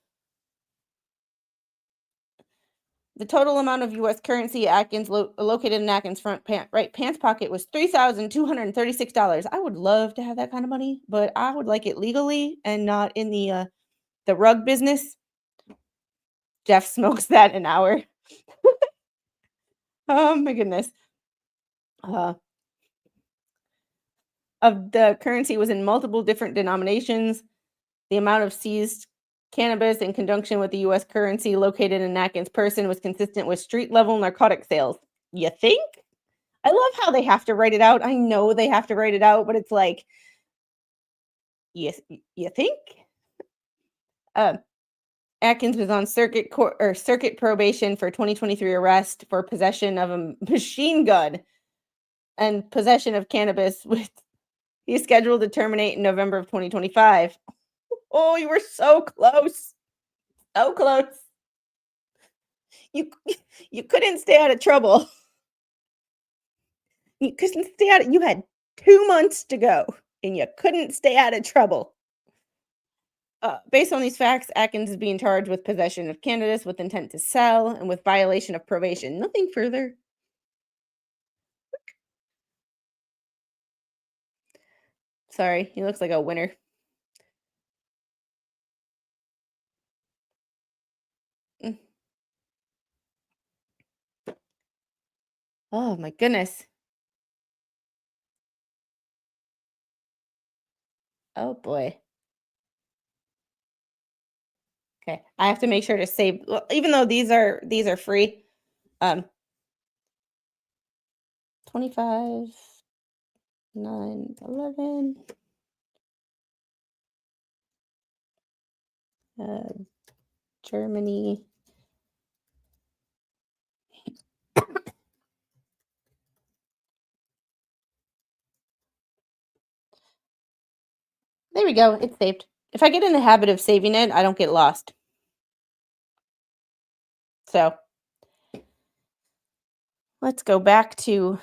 The total amount of U.S. currency Atkins located in Atkins' front pants pocket was $3,236. I would love to have that kind of money, but I would like it legally and not in the rug business. Jeff smokes that an hour. Oh my goodness. Of the currency was in multiple different denominations. The amount of seized cannabis in conjunction with the U.S. currency located in Atkins' person was consistent with street-level narcotic sales. You think? I love how they have to write it out. I know they have to write it out, but it's like, yes, you think? Atkins was on circuit probation for 2023 arrest for possession of a machine gun and possession of cannabis. He's scheduled to terminate in November of 2025. Oh, you were so close. So close. You couldn't stay out of trouble. You couldn't stay out. You had 2 months to go, and you couldn't stay out of trouble. Based on these facts, Atkins is being charged with possession of cannabis with intent to sell and with violation of probation. Nothing further. Sorry, he looks like a winner. Mm. Oh my goodness. Oh boy. Okay, I have to make sure to save. Well, even though these are free. 25, 9, 11. Uh, Germany. There we go. It's saved. If I get in the habit of saving it, I don't get lost. So let's go back to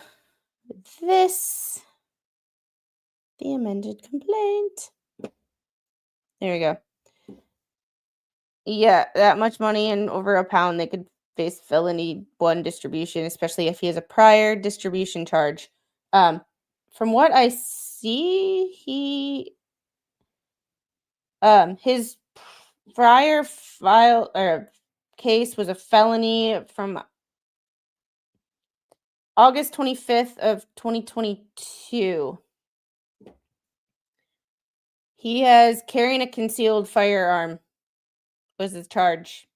this. The amended complaint. There we go. Yeah, that much money and over a pound, they could face felony 1 distribution, especially if he has a prior distribution charge. Um, from what I see, his prior file or case was a felony from August 25th of 2022. He has carrying a concealed firearm was his charge.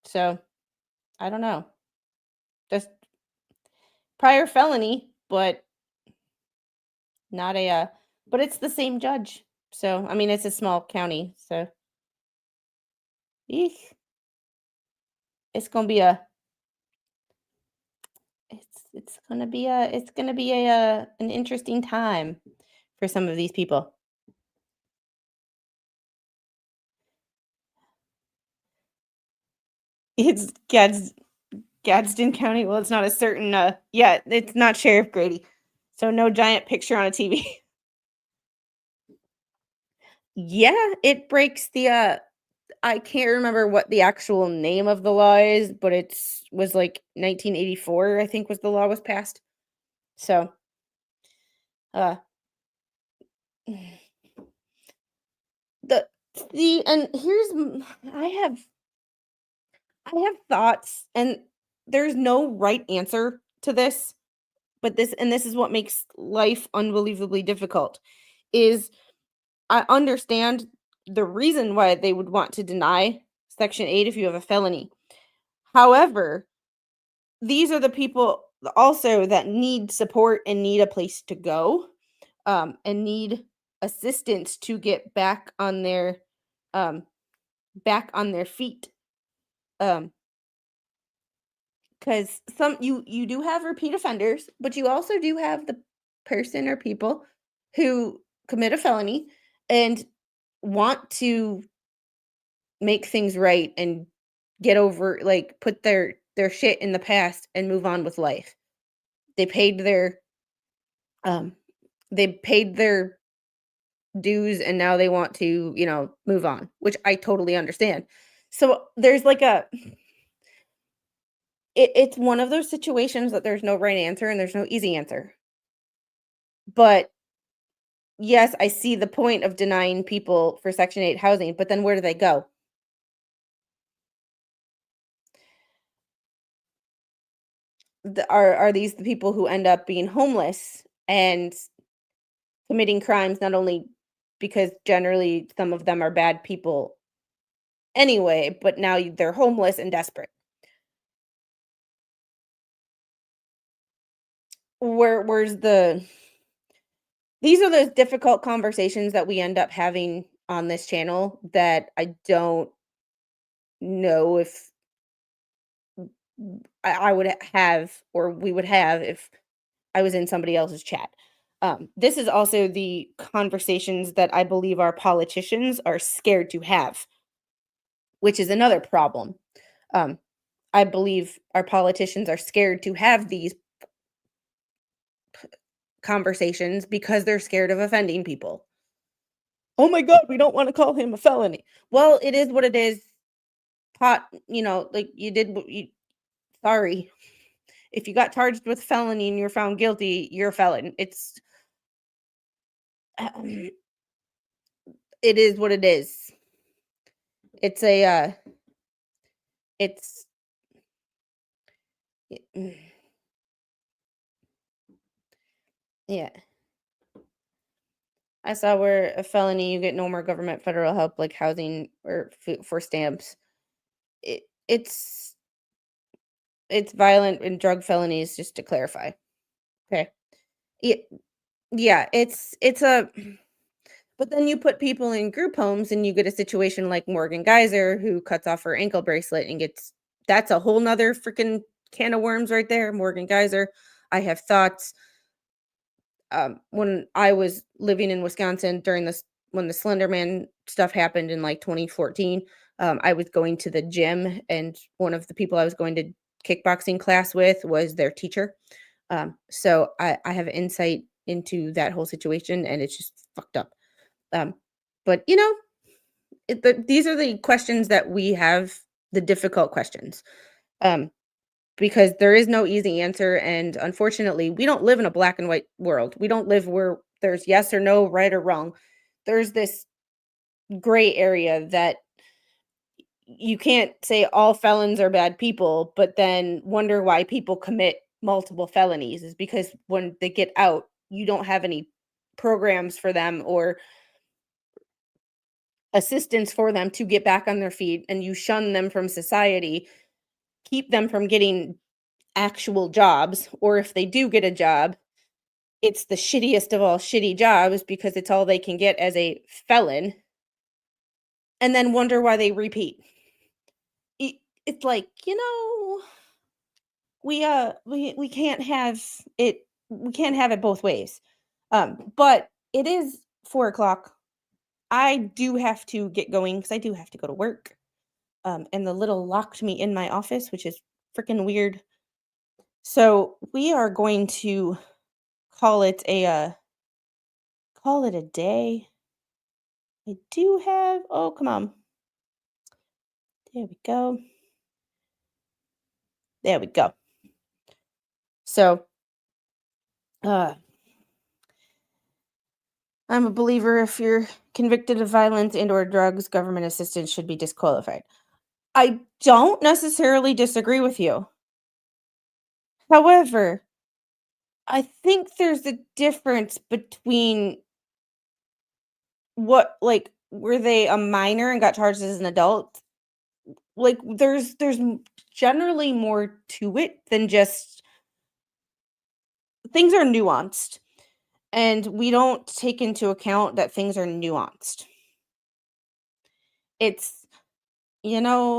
So, I don't know. Just prior felony, but not but it's the same judge. So, I mean, it's a small county, so eek, it's gonna be a it's gonna be an interesting time for some of these people. It's Gadsden County. Well, it's not a certain yeah, it's not Sheriff Grady. So no giant picture on a TV. Yeah, it breaks the I can't remember what the actual name of the law is, but it's was like 1984, I think was the law was passed. So, uh the and here's I have thoughts and there's no right answer to this, but this is what makes life unbelievably difficult is I understand the reason why they would want to deny section 8 if you have a felony. However, these are the people also that need support and need a place to go, and need assistance to get um, back on their feet. Um, because you do have repeat offenders, but you also do have the person or people who commit a felony and want to make things right and get over like put their shit in the past and move on with life. They paid their um they paid their dues and now they want to, move on, which I totally understand. So there's like it's one of those situations that there's no right answer and there's no easy answer. But yes, I see the point of denying people for section 8 housing, but then where do they go? Are these the people who end up being homeless and committing crimes not only because generally some of them are bad people anyway, but now they're homeless and desperate. Where's these are those difficult conversations that we end up having on this channel that I don't know if I would have or we would have if I was in somebody else's chat. This is also the conversations that I believe our politicians are scared to have, which is another problem. Um, I believe our politicians are scared to have these conversations because they're scared of offending people. Oh my god, we don't want to call him a felony. Well, it is what it is. Pot, like you did what you sorry. If you got charged with felony and you're found guilty, you're a felon. Um, it is what it is. It's a it's yeah. I saw where a felony you get no more government federal help like housing or for stamps. It, it's violent and drug felonies, just to clarify. Okay. Yeah, yeah, it's a but then you put people in group homes and you get a situation like Morgan Geyser who cuts off her ankle bracelet and gets that's a whole nother freaking can of worms right there. Morgan Geyser. I have thoughts. When I was living in Wisconsin during this when the Slender Man stuff happened in like 2014, I was going to the gym and one of the people I was going to kickboxing class with was their teacher. So I have insight into that whole situation and it's just fucked up. Um, but these are the questions that we have, the difficult questions. Um, because there is no easy answer. And unfortunately, we don't live in a black and white world. We don't live where there's yes or no, right or wrong. There's this gray area that you can't say all felons are bad people, but then wonder why people commit multiple felonies is because when they get out, you don't have any programs for them or assistance for them to get back on their feet and you shun them from society, keep them from getting actual jobs, or if they do get a job, it's the shittiest of all shitty jobs because it's all they can get as a felon, and then wonder why they repeat. It's like, we can't have it we can't have it both ways. But it is 4 o'clock. I do have to get going because I do have to go to work. And the little locked me in my office, which is freaking weird. So we are going to call it a day. I do have oh come on. There we go. There we go. So uh I'm a believer if you're convicted of violence and or drugs, government assistance should be disqualified. I don't necessarily disagree with you. However, I think there's a difference between were they a minor and got charged as an adult? Like generally more to it than just things are nuanced and we don't take into account that things are nuanced. It's this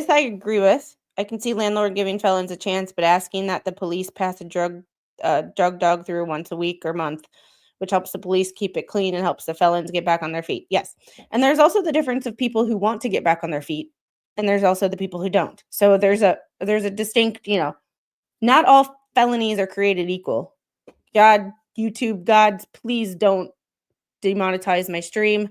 I agree with. I can see landlord giving felons a chance, but asking that the police pass a drug dog through once a week or month, which helps the police keep it clean and helps the felons get back on their feet. Yes. And there's also the difference of people who want to get back on their feet, and there's also the people who don't. So there's a distinct, not all felonies are created equal. God, YouTube gods, please don't demonetize my stream.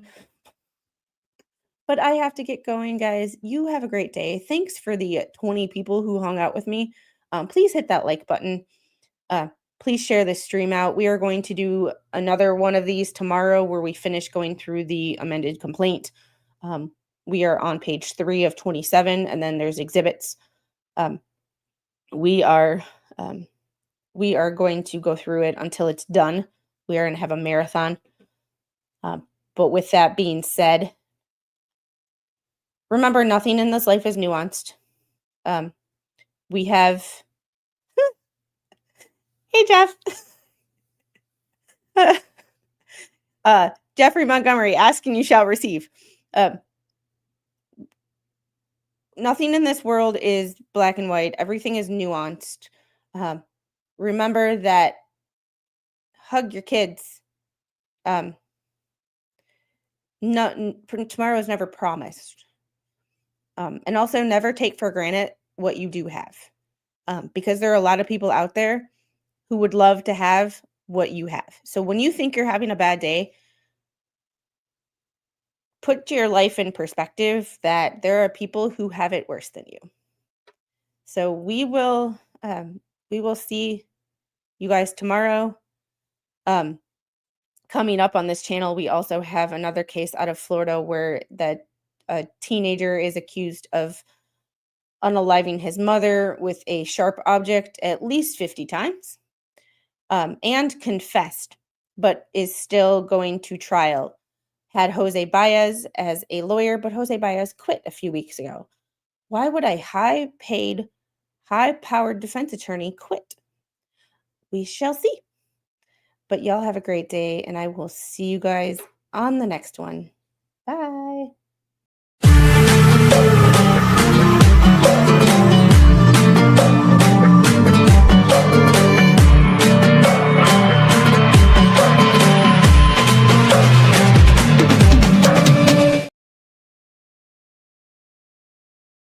But I have to get going, guys. You have a great day. Thanks for the 20 people who hung out with me. Please hit that like button. Please share this stream out. We are going to do another one of these tomorrow where we finish going through the amended complaint. We are on page 3 of 27, and then there's exhibits. We are going to go through it until it's done. We are going to have a marathon. But with that being said, remember, nothing in this life is nuanced. We have... Hey, Jeff. Jeffrey Montgomery, ask and you shall receive. Nothing in this world is black and white. Everything is nuanced. Remember that hug your kids. Tomorrow is never promised. And also never take for granted what you do have. Because there are a lot of people out there who would love to have what you have. So when you think you're having a bad day, put your life in perspective that there are people who have it worse than you. So we will see you guys tomorrow. Coming up on this channel, we also have another case out of Florida where a teenager is accused of unaliving his mother with a sharp object at least 50 times, and confessed, but is still going to trial. Had Jose Baez as a lawyer, but Jose Baez quit a few weeks ago. Why would a high-paid, high-powered defense attorney quit? We shall see. But y'all have a great day, and I will see you guys on the next one. Bye.